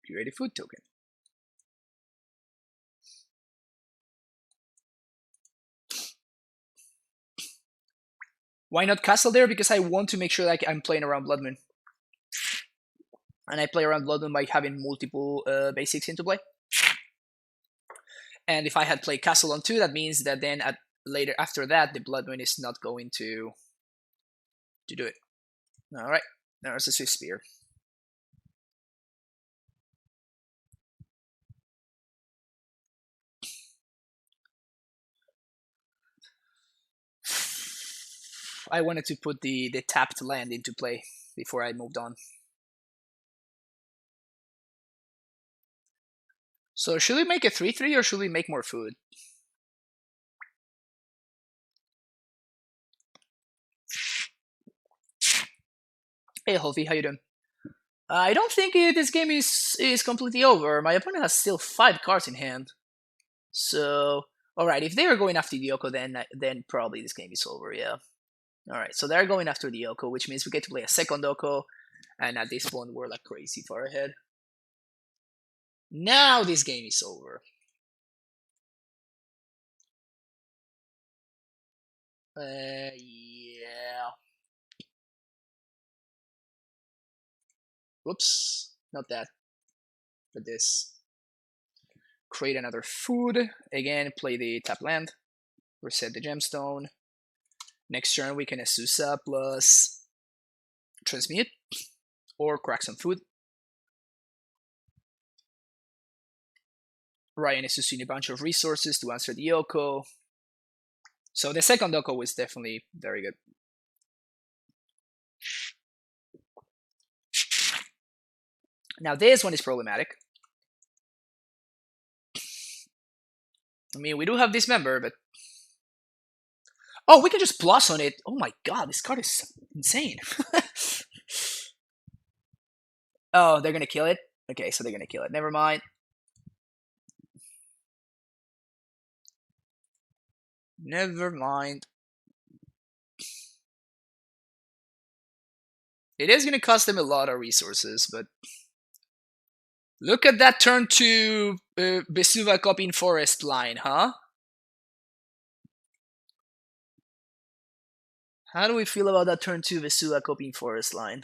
Create a food token. Why not castle there? Because I want to make sure that I'm playing around Blood Moon. And I play around Blood Moon by having multiple basics into play. And if I had played castle on 2, that means that then later after that, the Blood Moon is not going to do it. Alright, there's a Swift Spear. I wanted to put the tapped land into play before I moved on. So should we make a 3-3 or should we make more food? Hey, Holfi, how you doing? I don't think this game is completely over. My opponent has still 5 cards in hand. So, all right, if they are going after the Yoko, then probably this game is over. Yeah. All right, so they're going after the Yoko, which means we get to play a second Yoko, and at this point we're like crazy far ahead. Now this game is over. Yeah. Whoops, not that, but this. Create another food. Again, play the tap land. Reset the gemstone. Next turn we can Azusa plus transmute or crack some food. Ryan is using a bunch of resources to answer the Yoko. So the second Yoko was definitely very good. Now this one is problematic. I mean, we do have this member, but... Oh, we can just plus on it. Oh my god, this card is insane. Oh, they're gonna kill it? Okay, so they're gonna kill it. Never mind. Never mind. It is gonna cost them a lot of resources, but... Look at that turn 2 Vesuva copying forest line, huh? How do we feel about that turn 2 Vesuva copying forest line?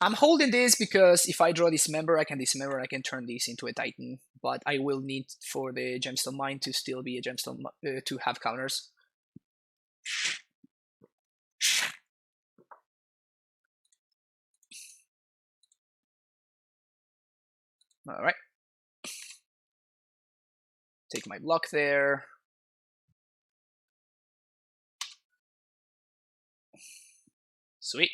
I'm holding this because if I draw dismember, I can turn this into a Titan, but I will need for the Gemstone Mine to still be a Gemstone, to have counters. Alright. Take my block there. Sweet.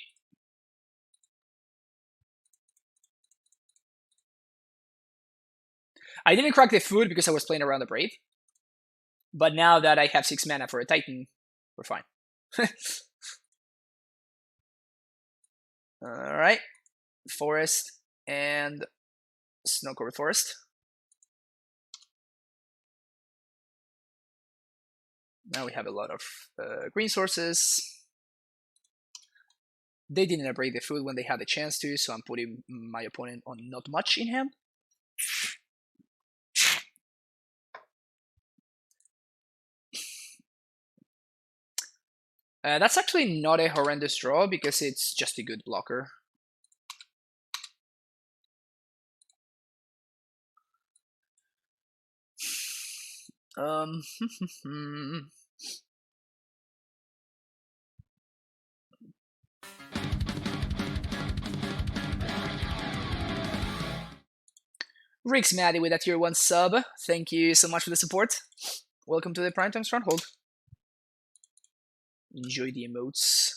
I didn't crack the food because I was playing around the Brave. But now that I have 6 mana for a Titan, we're fine. Alright. Forest and Snow-covered Forest. Now we have a lot of green sources. They didn't upgrade the food when they had the chance to, so I'm putting my opponent on not much in hand. That's actually not a horrendous draw because it's just a good blocker. Rix Maddie with that tier 1 sub. Thank you so much for the support. Welcome to the Primetime Stronghold. Enjoy the emotes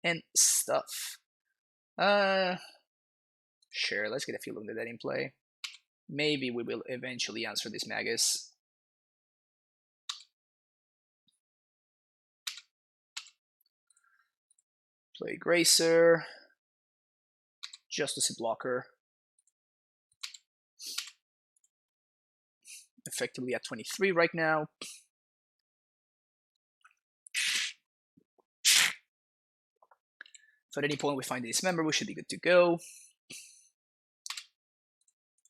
and stuff. Sure, let's get a feel of the dead in play. Maybe we will eventually answer this Magus. Play Gracer. Justice a blocker. Effectively at 23 right now. So at any point we find the dismember, we should be good to go.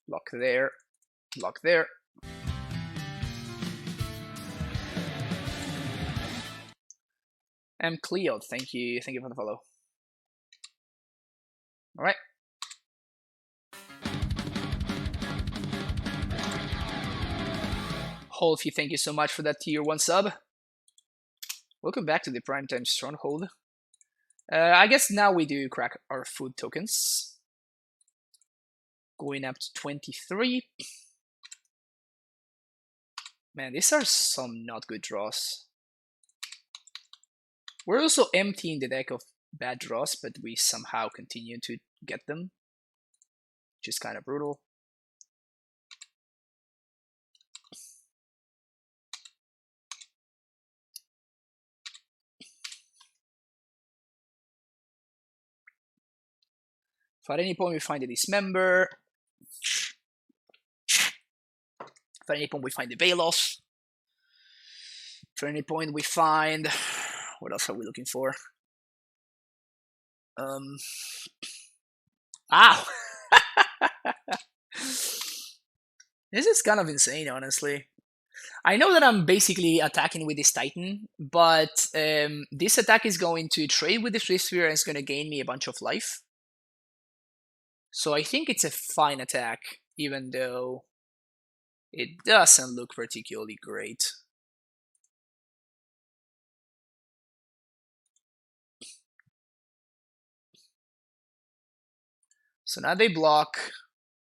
Lock there. Lock there. And Cleo, thank you for the follow. Alright. Holfy, thank you so much for that tier 1 sub. Welcome back to the Primetime Stronghold. I guess now we do crack our food tokens. Going up to 23. Man, these are some not good draws. We're also emptying the deck of bad draws, but we somehow continue to get them. which is kind of brutal. If at any point we find a dismember, if at any point we find the Baloth, if at any point we find, what else are we looking for? Ow! This is kind of insane, honestly. I know that I'm basically attacking with this Titan, but this attack is going to trade with the Swift Spear and it's going to gain me a bunch of life. So I think it's a fine attack, even though it doesn't look particularly great. So now they block.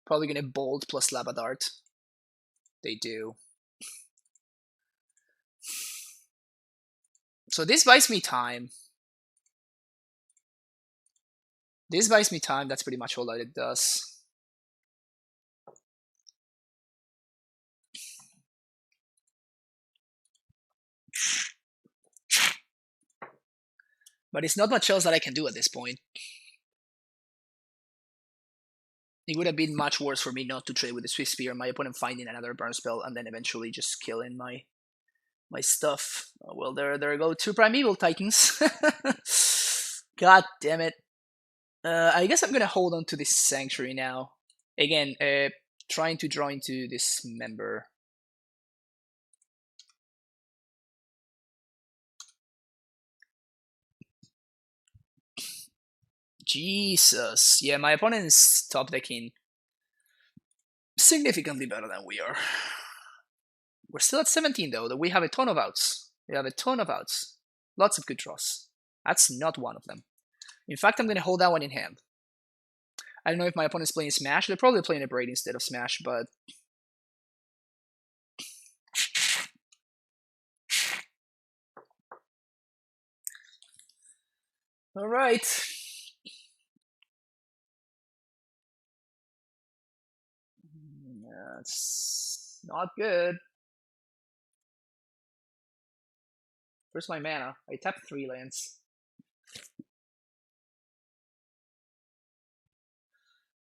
Probably going to Bolt plus Lava Dart. They do. So this buys me time. This buys me time. That's pretty much all that it does. But it's not much else that I can do at this point. It would have been much worse for me not to trade with the Swift Spear, my opponent finding another burn spell, and then eventually just killing my stuff. Oh, well, there go 2 Primeval Titans. God damn it. I guess I'm gonna hold on to this Sanctuary now. Again, trying to draw into this member. Jesus. Yeah, my opponent is top decking significantly better than we are. We're still at 17 though. We have a ton of outs. We have a ton of outs. Lots of good draws. That's not one of them. In fact, I'm going to hold that one in hand. I don't know if my opponent's playing Smash. They're probably playing a Braid instead of Smash, but... Alright. That's not good. Where's my mana? I tapped 3 lands.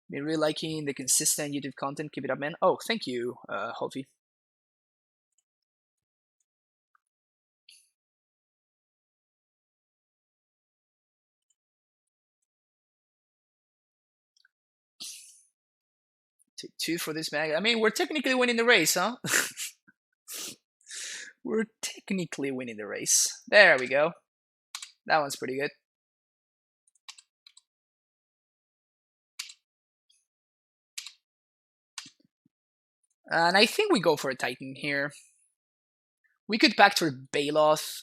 Been really liking the consistent YouTube content. Keep it up, man. Oh, thank you, Hovi. Take 2 for this mag. I mean, we're technically winning the race, huh? We're technically winning the race. There we go. That one's pretty good. And I think we go for a Titan here. We could backdoor Baloth.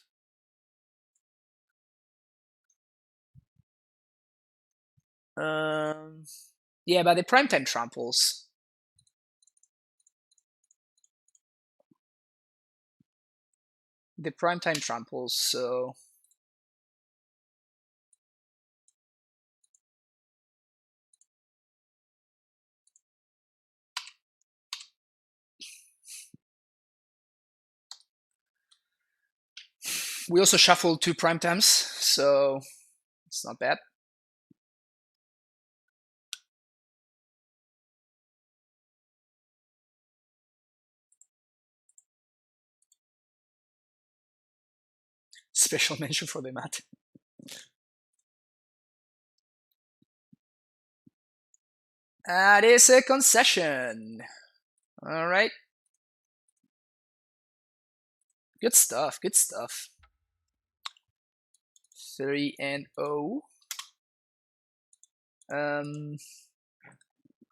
Yeah, but the primetime tramples. The primetime tramples, so... We also shuffled 2 primetimes, so it's not bad. Special mention for the mat. That is a concession. All right. Good stuff. Good stuff. 3-0.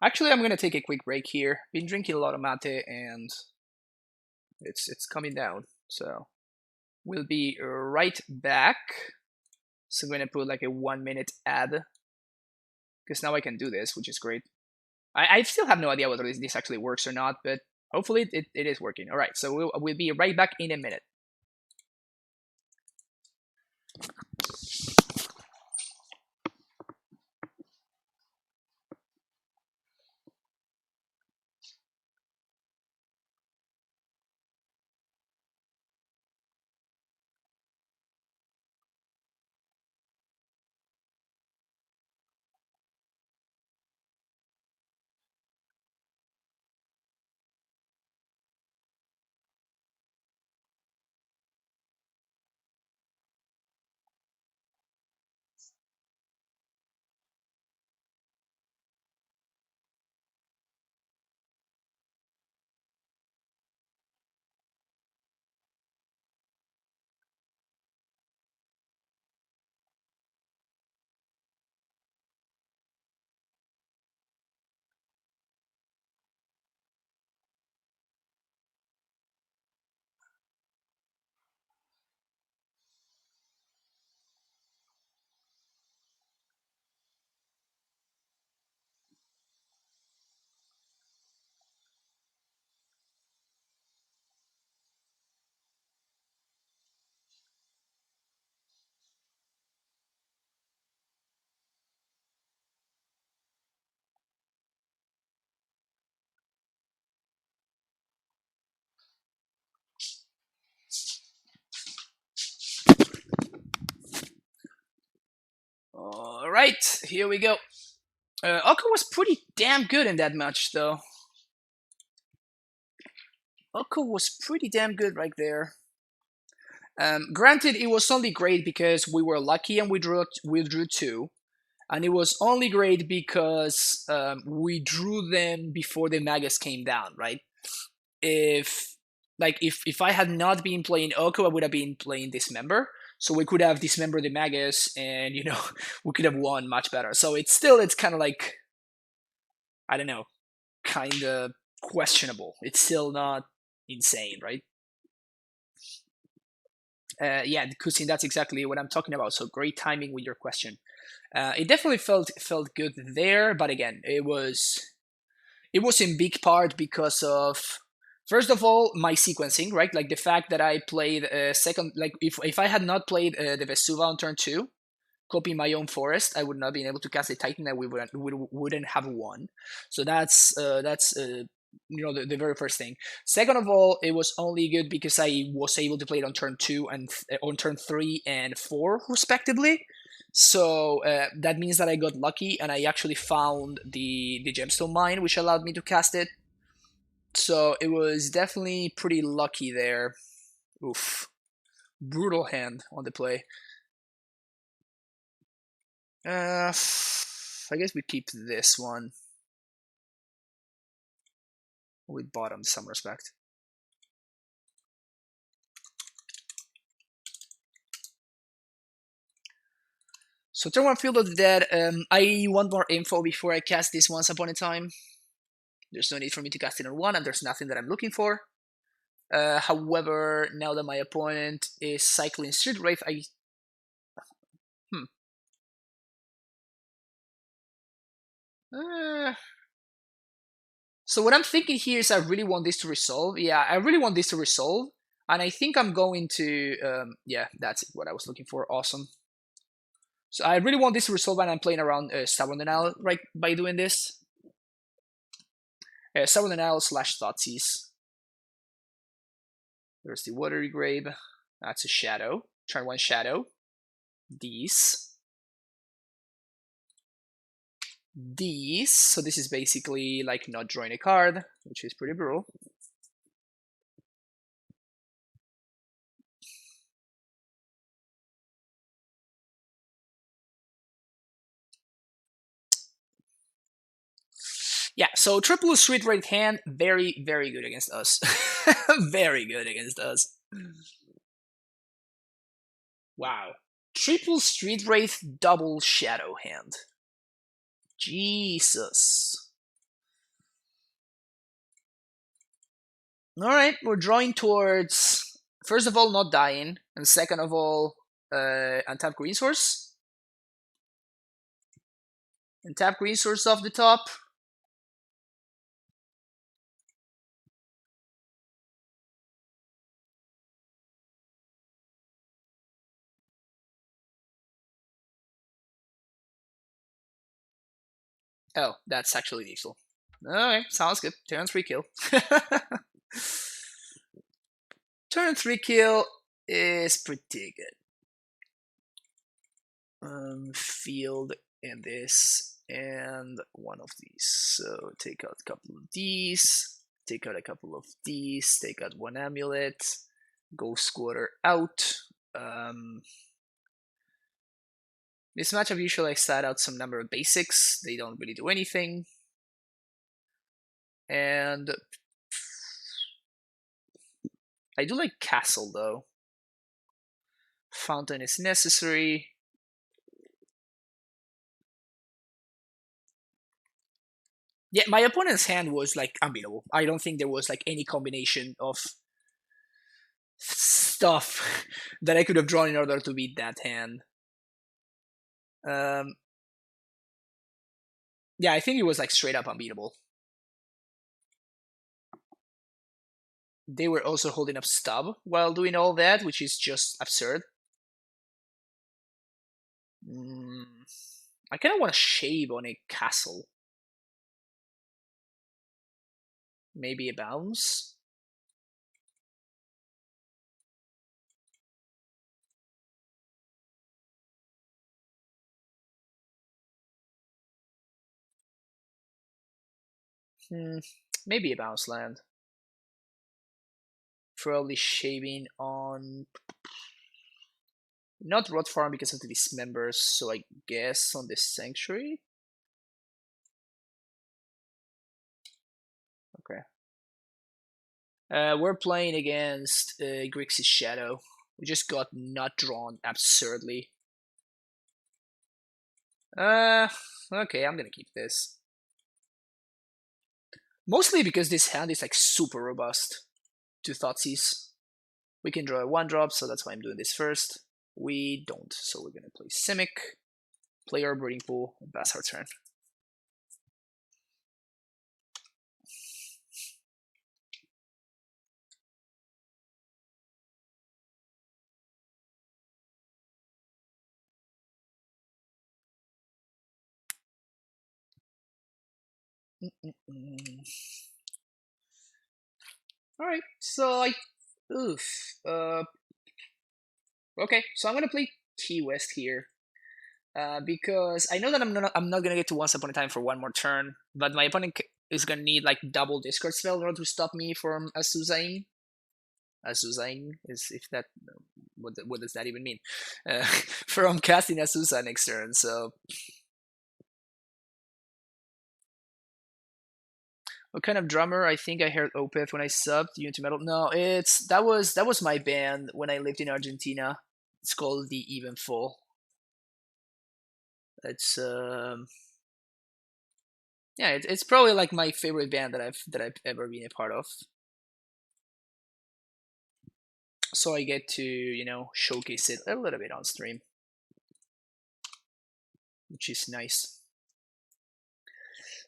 Actually, I'm gonna take a quick break here. Been drinking a lot of mate, and it's coming down. So we'll be right back. So I'm gonna put like a 1-minute ad because now I can do this, which is great. I still have no idea whether this actually works or not, but hopefully it is working. All right, so we'll be right back in a minute. right, here we go. Oko was pretty damn good in that match, though. Oko was pretty damn good right there. Granted, it was only great because we were lucky and we drew two, and it was only great because we drew them before the Magus came down, right? If I had not been playing Oko, I would have been playing Dismember, so we could have dismembered the Magus, and we could have won much better. So it's kind of like, I don't know, kind of questionable. It's still not insane, right? Yeah, Kusin, that's exactly what I'm talking about. So great timing with your question. It definitely felt good there, but again, it was in big part because of, first of all, my sequencing, right? Like the fact that I played second, like if I had not played the Vesuva on turn 2, copying my own forest, I would not be able to cast the Titan, and we wouldn't have won. So that's the very first thing. Second of all, it was only good because I was able to play it on turn 2 and on turn 3 and 4 respectively. So that means that I got lucky and I actually found the gemstone mine, which allowed me to cast it. So it was definitely pretty lucky there. Oof. Brutal hand on the play. I guess we keep this one. We bottom some respect. So turn 1, Field of the Dead. I want more info before I cast this Once Upon a Time. There's no need for me to cast it on 1, and there's nothing that I'm looking for. However, now that my opponent is cycling Street Wraith, So what I'm thinking here is I really want this to resolve. Yeah, I really want this to resolve. And I think I'm going to... yeah, that's what I was looking for. Awesome. So I really want this to resolve, and I'm playing around Stubborn Denial right by doing this. Stubborn Denial / Thoughtseize. There's the Watery Grave. That's a Shadow. Turn 1 Shadow. These. So this is basically like not drawing a card, which is pretty brutal. Yeah, so triple Street Wraith hand, very, very good against us. Very good against us. Wow. Triple Street Wraith, double Shadow hand. Jesus. Alright, we're drawing towards, first of all, not dying, and second of all, untap green source. Untap green source off the top. Oh, that's actually lethal. Alright, sounds good. Turn 3 kill. Turn 3 kill is pretty good. Field and this and one of these. So take out a couple of these, take out a couple of these, take out one amulet, go squatter out. This matchup usually I sat out some number of basics. They don't really do anything. And I do like castle though. Fountain is necessary. Yeah, my opponent's hand was like unbeatable. I don't think there was like any combination of stuff that I could have drawn in order to beat that hand. Yeah, I think it was like straight up unbeatable. They were also holding up stub while doing all that, which is just absurd. I kind of want to shave on a castle. Maybe a bounce? Maybe a bounce land. Probably shaving on not Rot Farm because of the dismembers, so I guess on the Sanctuary. Okay. We're playing against Grixis Shadow. We just got not drawn absurdly. Okay, I'm gonna keep this. Mostly because this hand is like super robust to Thoughtseize. We can draw a 1-drop, so that's why I'm doing this first. We don't, so we're gonna play Simic, play our Breeding Pool, and pass our turn. Alright, so okay, so I'm gonna play T West here. Because I know that I'm not gonna get to Once Upon a Time for one more turn, but my opponent is gonna need like double discard spell in order to stop me from Azuzain. Azuzain is if that what does that even mean? From casting Azusa next turn. So what kind of drummer? I think I heard Opeth when I subbed Unity Metal. No, that was my band when I lived in Argentina. It's called The Evenful. It's yeah, it's probably like my favorite band that I've ever been a part of. So I get to showcase it a little bit on stream, which is nice.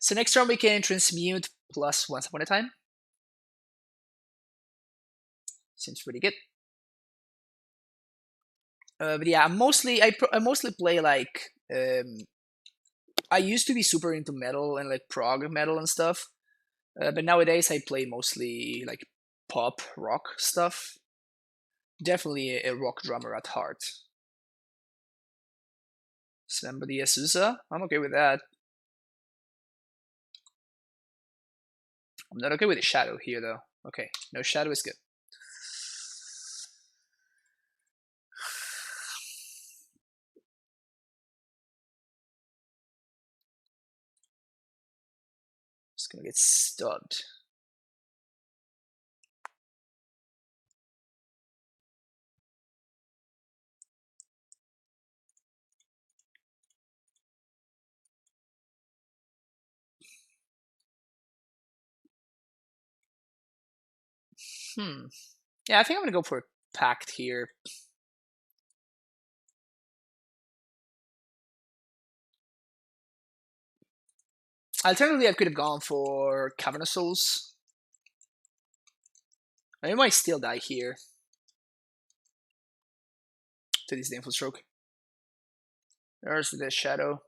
So next turn we can transmute plus Once Upon a Time. Seems pretty good. But yeah, I mostly play like I used to be super into metal and like prog metal and stuff, but nowadays I play mostly like pop rock stuff. Definitely a rock drummer at heart. Somebody Azusa, I'm okay with that. I'm not okay with the shadow here though. Okay, no shadow is good. Just gonna get stubbed. Yeah, I think I'm gonna go for Pact here. Alternatively, I could have gone for Cavern of Souls. I might still die here to this Disdainful Stroke. There's the Shadow.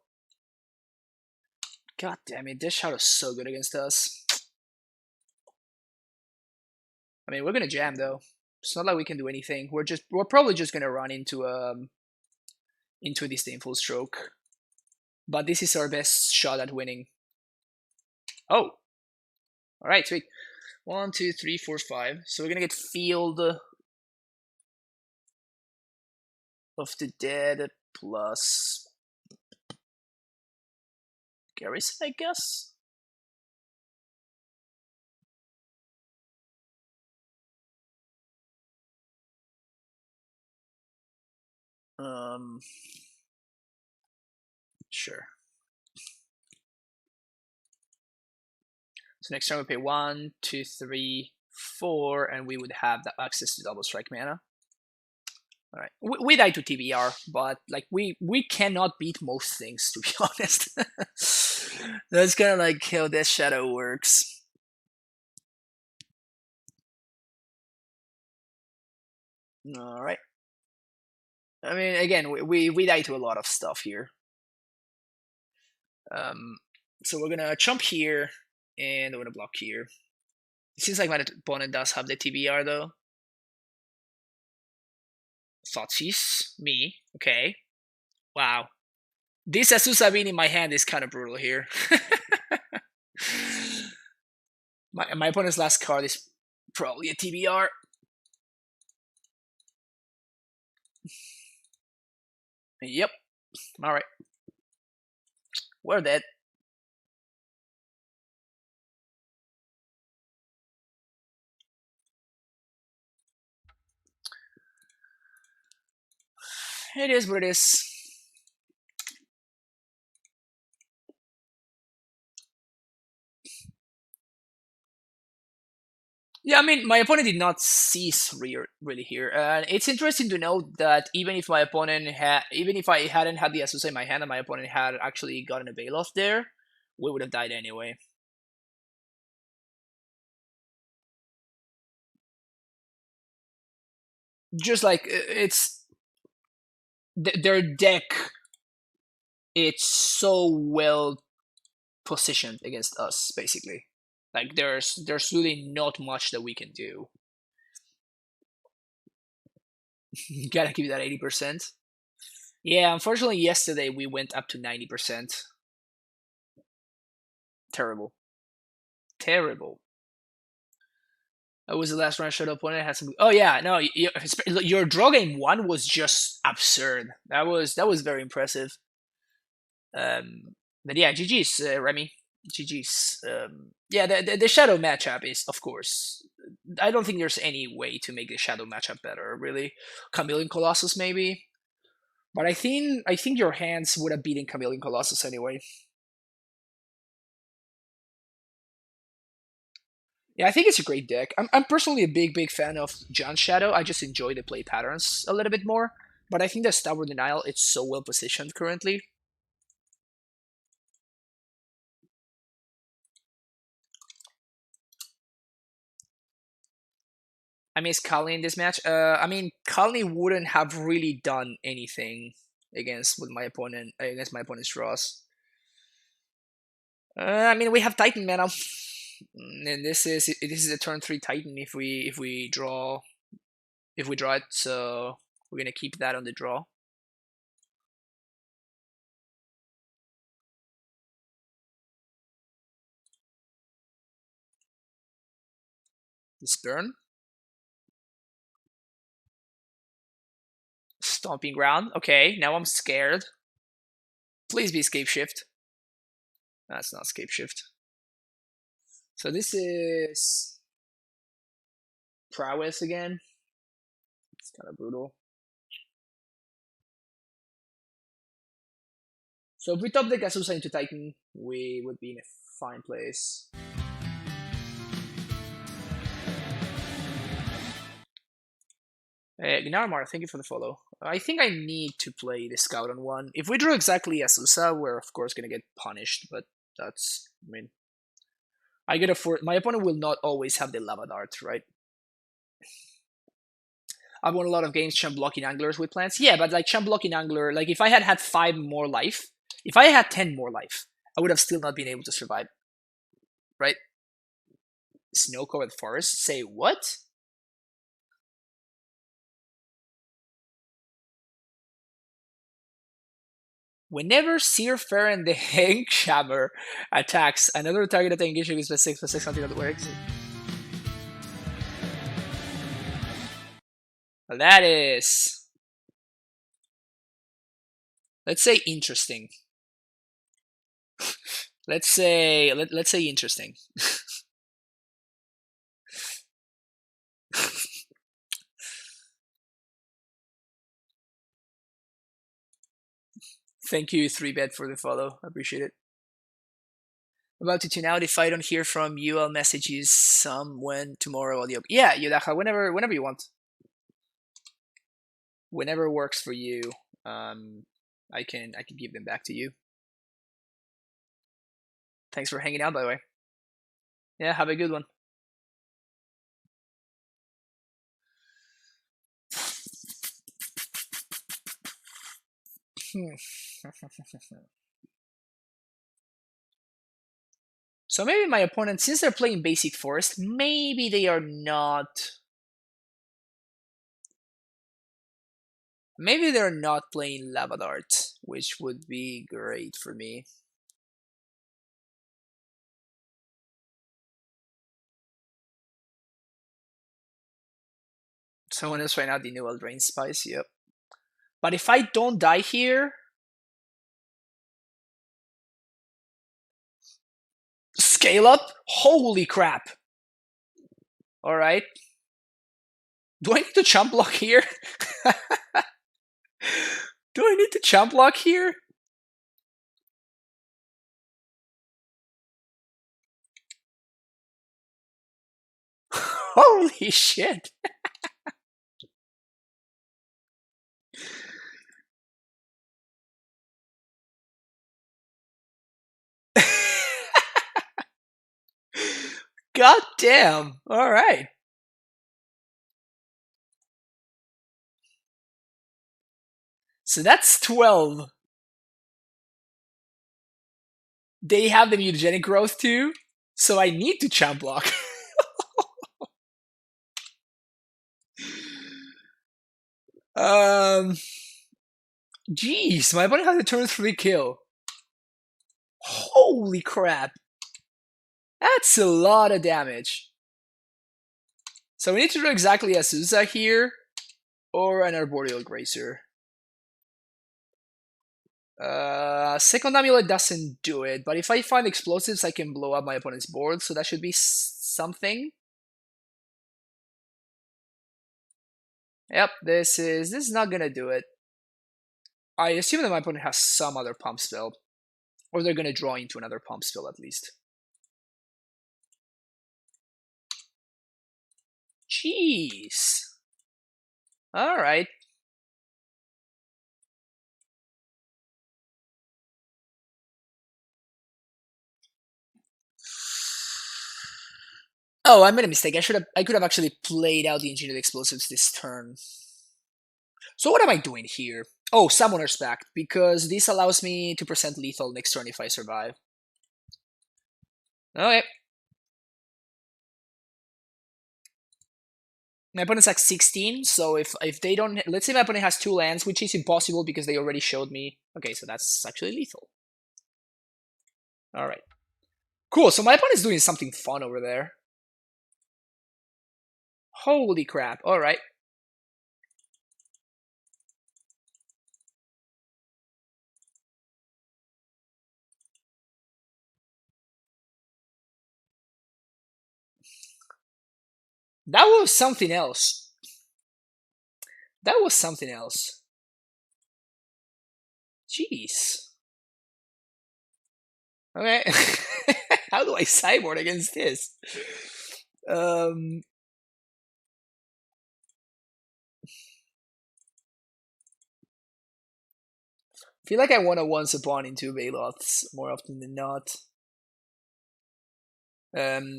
God damn it, this Shadow's so good against us. I mean, we're gonna jam though. It's not like we can do anything. We're probably just gonna run into a Disdainful Stroke. But this is our best shot at winning. Oh! Alright, sweet. 1, 2, 3, 4, 5. So we're gonna get Field of the Dead plus Garrison, I guess? Sure. So next turn we pay 1, 2, 3, 4, and we would have the access to double strike mana. All right, we die to TBR, but like we cannot beat most things, to be honest. That's kind of like how Death Shadow works. All right. I mean, again, we die to a lot of stuff here. So we're gonna jump here, and we're gonna block here. It seems like my opponent does have the TBR though. Thoughtseize, me, okay. Wow. This Azusa being in my hand is kind of brutal here. My opponent's last card is probably a TBR. Yep. All right. We're dead. It is what it is. Yeah, I mean, my opponent did not cease really here, and it's interesting to note that even if my opponent had, even if I hadn't had the Azusa in my hand and my opponent had actually gotten a Bailoff there, we would have died anyway. Just like it's their deck, it's so well positioned against us, basically. Like there's really not much that we can do. You gotta keep that 80%. Yeah, unfortunately, yesterday we went up to 90%. Terrible. Terrible. That was the last run I showed up when I had some. Oh yeah, no, your draw game one was just absurd. That was very impressive. But yeah, GG's, Remy. GG's. Yeah, the shadow matchup is, of course. I don't think there's any way to make the shadow matchup better. Really, Chameleon Colossus maybe, but I think your hands would have beaten Chameleon Colossus anyway. Yeah, I think it's a great deck. I'm personally a big fan of John's Shadow. I just enjoy the play patterns a little bit more. But I think that Stubborn Denial it's so well positioned currently. I mean, is Kali in this match? I mean, Kali wouldn't have really done anything against my opponent's draws. I mean, we have Titan mana, and this is a turn 3 Titan if we draw it. So we're gonna keep that on the draw. This burn. Stomping ground. Okay, now I'm scared. Please be escape shift. That's not escape shift. So this is Prowess again. It's kind of brutal. So if we top the Azusa into Titan, we would be in a fine place. Gnarmar, thank you for the follow. I think I need to play the Scout on one. If we draw exactly Azusa, we're of course gonna get punished, but that's, I mean, I get my opponent will not always have the Lava Dart, right? I've won a lot of games champ blocking anglers with plants. Yeah, but like champ blocking angler, like if I had had 5 more life, if I had 10 more life, I would have still not been able to survive, right? Snow covered forest. Say what? Whenever Seer Farron the Hankshammer attacks another target that engages with +6/+6 until it works. That is, let's say, interesting. Let's say interesting. Thank you, 3bet, for the follow. I appreciate it. About to tune out. If I don't hear from you, I'll message you someone tomorrow. Yeah, Yudaha, whenever you want. Whenever works for you. I can give them back to you. Thanks for hanging out, by the way. Yeah, have a good one. So maybe my opponent, since they're playing basic forest, maybe they are not. Maybe they're not playing Lava Dart, which would be great for me. Someone else right now, the new Eldraine Spice, yep. But if I don't die here... Scale up? Holy crap! Alright. Do I need to chump block here? Do I need to chump block here? Holy shit! God damn! Alright. So that's 12. They have the mutagenic growth too, so I need to chump block. Jeez, my opponent has a turn 3 kill. Holy crap. That's a lot of damage. So we need to do exactly a Azusa here, or an Arboreal Grazer. Second Amulet doesn't do it, but if I find explosives, I can blow up my opponent's board, so that should be something. Yep, this is not gonna do it. I assume that my opponent has some other pump spell, or they're gonna draw into another pump spell at least. Jeez. Alright. Oh, I made a mistake. I could have actually played out the Engineered Explosives this turn. So what am I doing here? Oh, Summoner's Pact, because this allows me to present lethal next turn if I survive. Okay. My opponent's like 16, so if they don't... Let's say my opponent has 2 lands, which is impossible because they already showed me. Okay, so that's actually lethal. Alright. Cool, so my opponent's doing something fun over there. Holy crap, alright. That was something else. That was something else. Jeez. Okay. How do I sideboard against this? I feel like I want to once upon into Bailoths more often than not.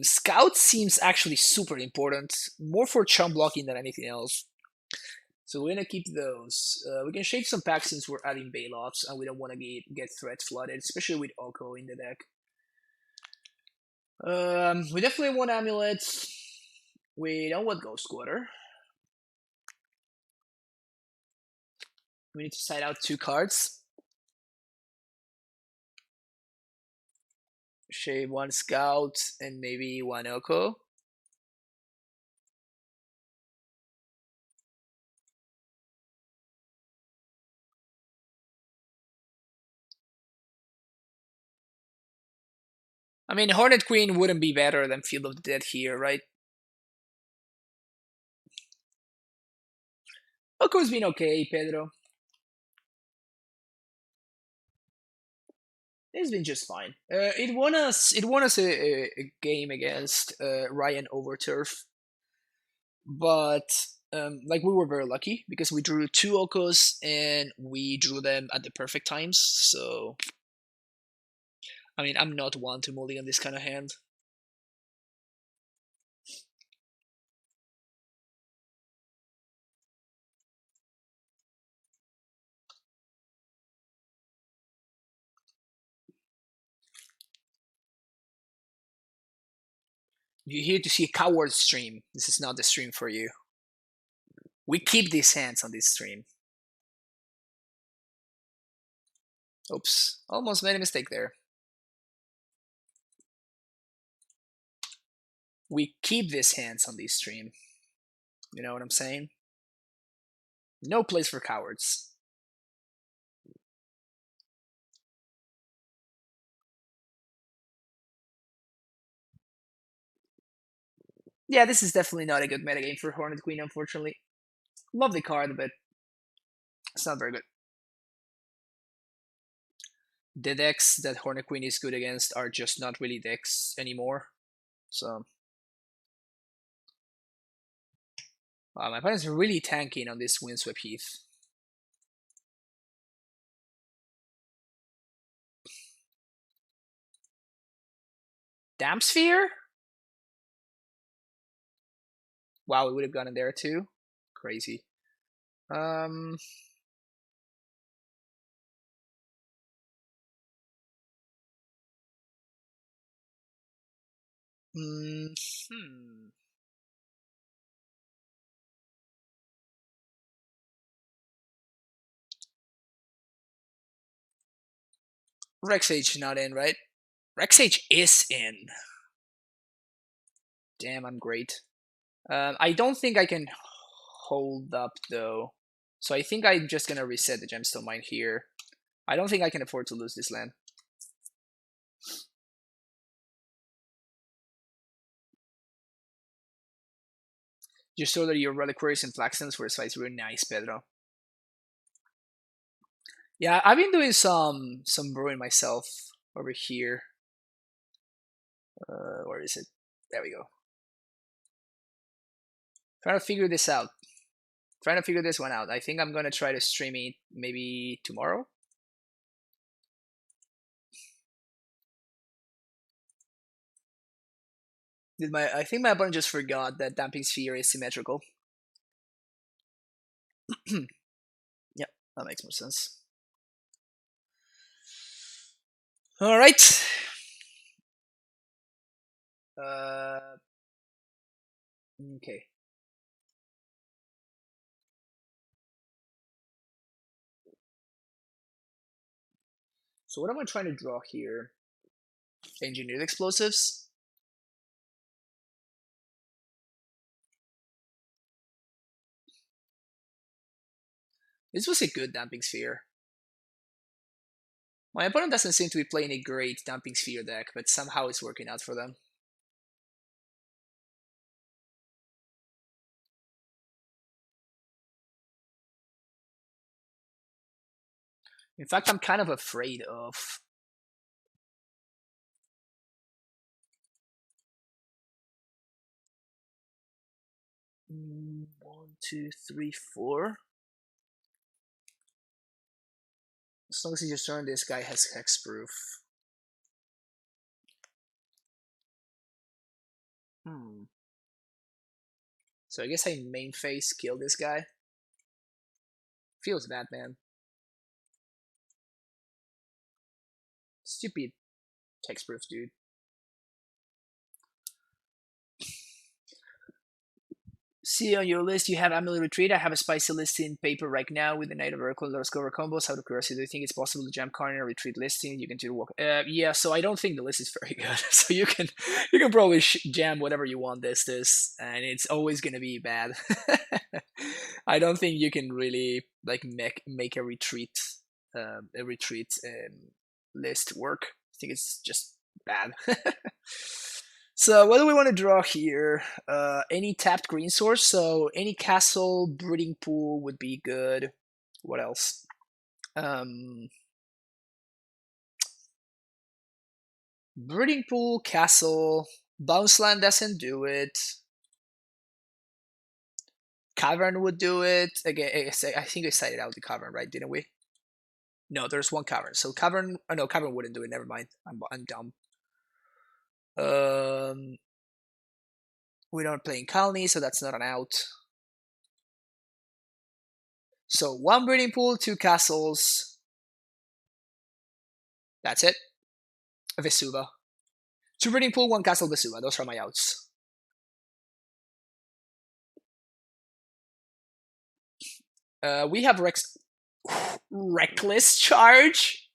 Scout seems actually super important, more for chump blocking than anything else. So we're gonna keep those. We can shake some packs since we're adding Bailoths, and we don't want to get threat flooded, especially with Oko in the deck. We definitely want Amulets. We don't want Ghost Quarter. We need to side out 2 cards. Shave 1 Scout and maybe 1 Oko. I mean, Hornet Queen wouldn't be better than Field of the Dead here, right? Oko's been okay, Pedro. It's been just fine. It won us a game against Ryan Overturf, but like we were very lucky because we drew 2 Okos and we drew them at the perfect times. So, I mean, I'm not one to mulligan this kind of hand. You're here to see a coward stream. This is not the stream for you. We keep these hands on this stream. Oops, almost made a mistake there. We keep these hands on this stream. You know what I'm saying? No place for cowards. Yeah, this is definitely not a good metagame for Hornet Queen, unfortunately. Love the card, but it's not very good. The decks that Hornet Queen is good against are just not really decks anymore. So my opponent's really tanking on this Windswept Heath. Damp Sphere? Wow, we would have gotten there too. Crazy. Um. Hmm. Rexage not in, right? Rexage is in. Damn, I'm great. I don't think I can hold up though. So I think I'm just gonna reset the Gemstone Mine here. I don't think I can afford to lose this land. Just so that your Reliquaries and Flagstones for fights really nice, Pedro. Yeah, I've been doing some brewing myself over here. Where is it? There we go. Trying to figure this out. Trying to figure this one out. I think I'm gonna try to stream it maybe tomorrow. I think my opponent just forgot that Damping Sphere is symmetrical. Yep, that makes more sense. All right. Okay. So what am I trying to draw here? Engineered explosives. This was a good Damping Sphere. My opponent doesn't seem to be playing a great Damping Sphere deck, but somehow it's working out for them. In fact, I'm kind of afraid of... One, two, three, four. As long as you just turn, this guy has hexproof. So I guess I main phase kill this guy. Feels bad, man. Stupid hexproof, dude. See on your list, you have Amulet Retreat. I have a spicy list in paper right now with the Knight of Oracle and Lotus Cover combos. Out of curiosity, do you think it's possible to jam card in a retreat listing? You can do the walk. Yeah, so I don't think the list is very good. So you can probably jam whatever you want this, and it's always gonna be bad. I don't think you can really like make a retreat list work. I think it's just bad. So what do we want to draw here? Any tapped green source, so any castle, breeding pool would be good. What else? Breeding pool, castle, bounce land doesn't do it. Cavern would do it. Again, I think we cited out the cavern, right? Didn't we? No, there's one cavern. So cavern. Oh no, cavern wouldn't do it. Never mind. I'm dumb. We're not playing colony, so that's not an out. So one breeding pool, two castles. That's it. Vesuva. Two breeding pool, one castle, Vesuva. Those are my outs. We have Reckless Charge.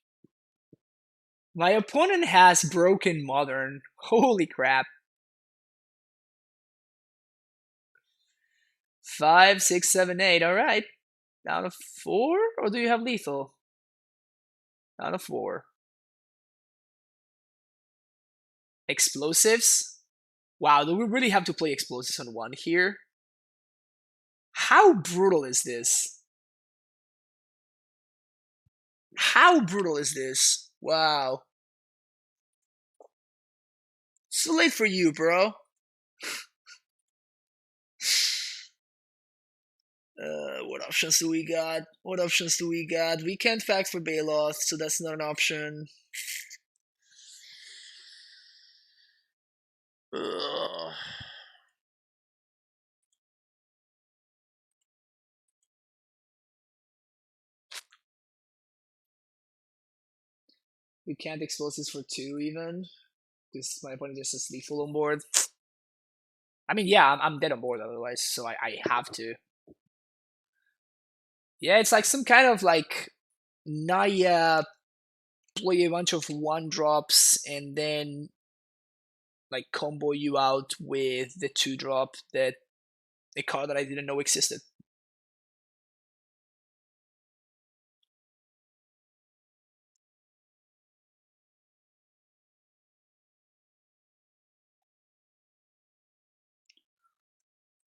My opponent has Broken Modern. Holy crap. 5, 6, 7, 8. All right. Down to 4? Or do you have lethal? Down to 4. Explosives? Wow, do we really have to play explosives on 1 here? How brutal is this? How brutal is this? Wow. It's too late for you, bro. What options do we got? What options do we got? We can't fact for Bailoff, so that's not an option. Ugh. We can't expose this for 2 even, because my opponent just has lethal on board. I mean, yeah, I'm dead on board otherwise, so I have to. Yeah, it's like some kind of like Naya play a bunch of 1-drops and then like combo you out with the 2-drop that a card that I didn't know existed.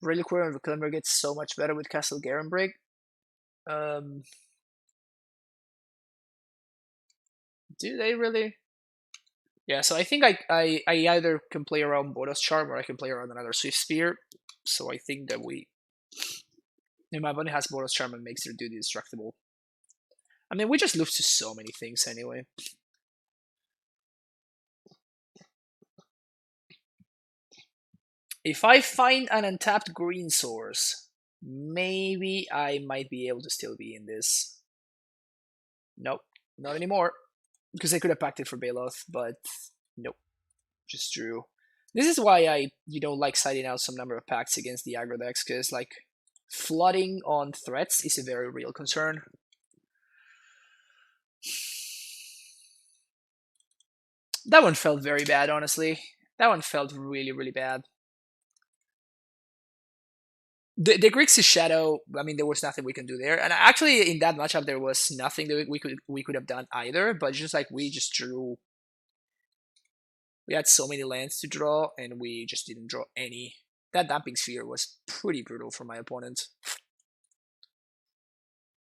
Reliquary and Reclaimer gets so much better with Castle Garenbrig. Do they really? Yeah, so I think I either can play around Boros Charm or I can play around another Swift Spear. So I think that my opponent has Boros Charm and makes their duty destructible. I mean, we just lose to so many things anyway. If I find an untapped green source, maybe I might be able to still be in this. Nope, not anymore. Because I could have packed it for Bailoff, but nope. Just drew. This is why I like siding out some number of packs against the aggro decks, because like flooding on threats is a very real concern. That one felt very bad, honestly. That one felt really, really bad. The Grixis Shadow, I mean, there was nothing we can do there. And actually, in that matchup, there was nothing that we could have done either. But just like we just drew, we had so many lands to draw, and we just didn't draw any. That Damping Sphere was pretty brutal for my opponent.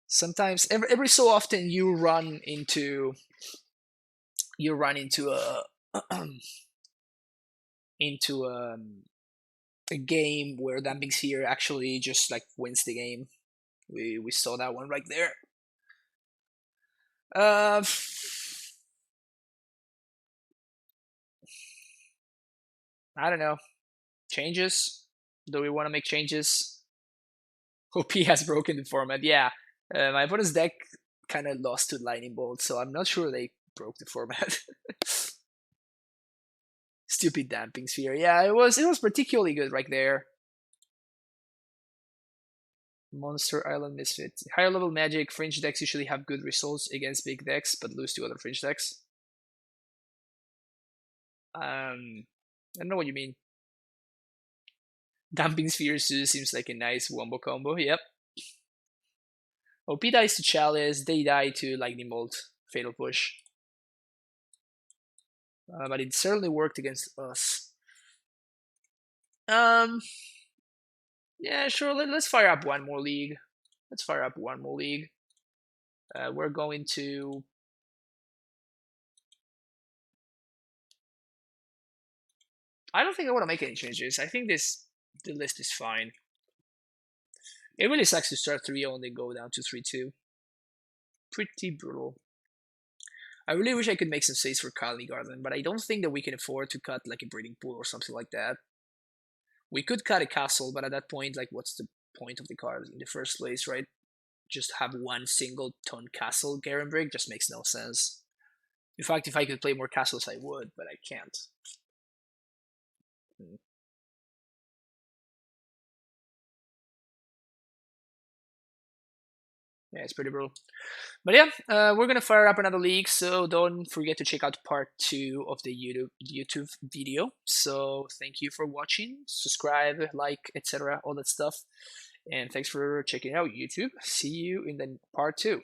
Sometimes, every so often, you run into a into a game where Damping Sphere actually just like wins the game. We saw that one right there. I don't know. Changes? Do we want to make changes? OP has broken the format. Yeah, my opponent's deck kind of lost to Lightning Bolt, so I'm not sure they broke the format. Stupid Damping Sphere. Yeah, it was particularly good right there. Monster Island Misfit. Higher level Magic, fringe decks usually have good results against big decks, but lose to other fringe decks. I don't know what you mean. Damping Sphere Zoo seems like a nice wombo combo. Yep. OP dies to Chalice, they die to Lightning Bolt, Fatal Push. But it certainly worked against us. Yeah, sure. Let's fire up one more league. Let's fire up one more league. We're going to. I don't think I want to make any changes. I think the list is fine. It really sucks to start 3-0 and then go down to 3-2. Pretty brutal. I really wish I could make some saves for Colony Garden, but I don't think that we can afford to cut like a breeding pool or something like that. We could cut a castle, but at that point, like, what's the point of the card in the first place, right? Just have one single ton castle Garenbrig just makes no sense. In fact, if I could play more castles, I would, but I can't. Yeah, it's pretty brutal. But yeah, we're gonna fire up another league, so don't forget to check out part 2 of the YouTube video. So thank you for watching, subscribe, like, etc., all that stuff, And thanks for checking out YouTube. See you in the part 2.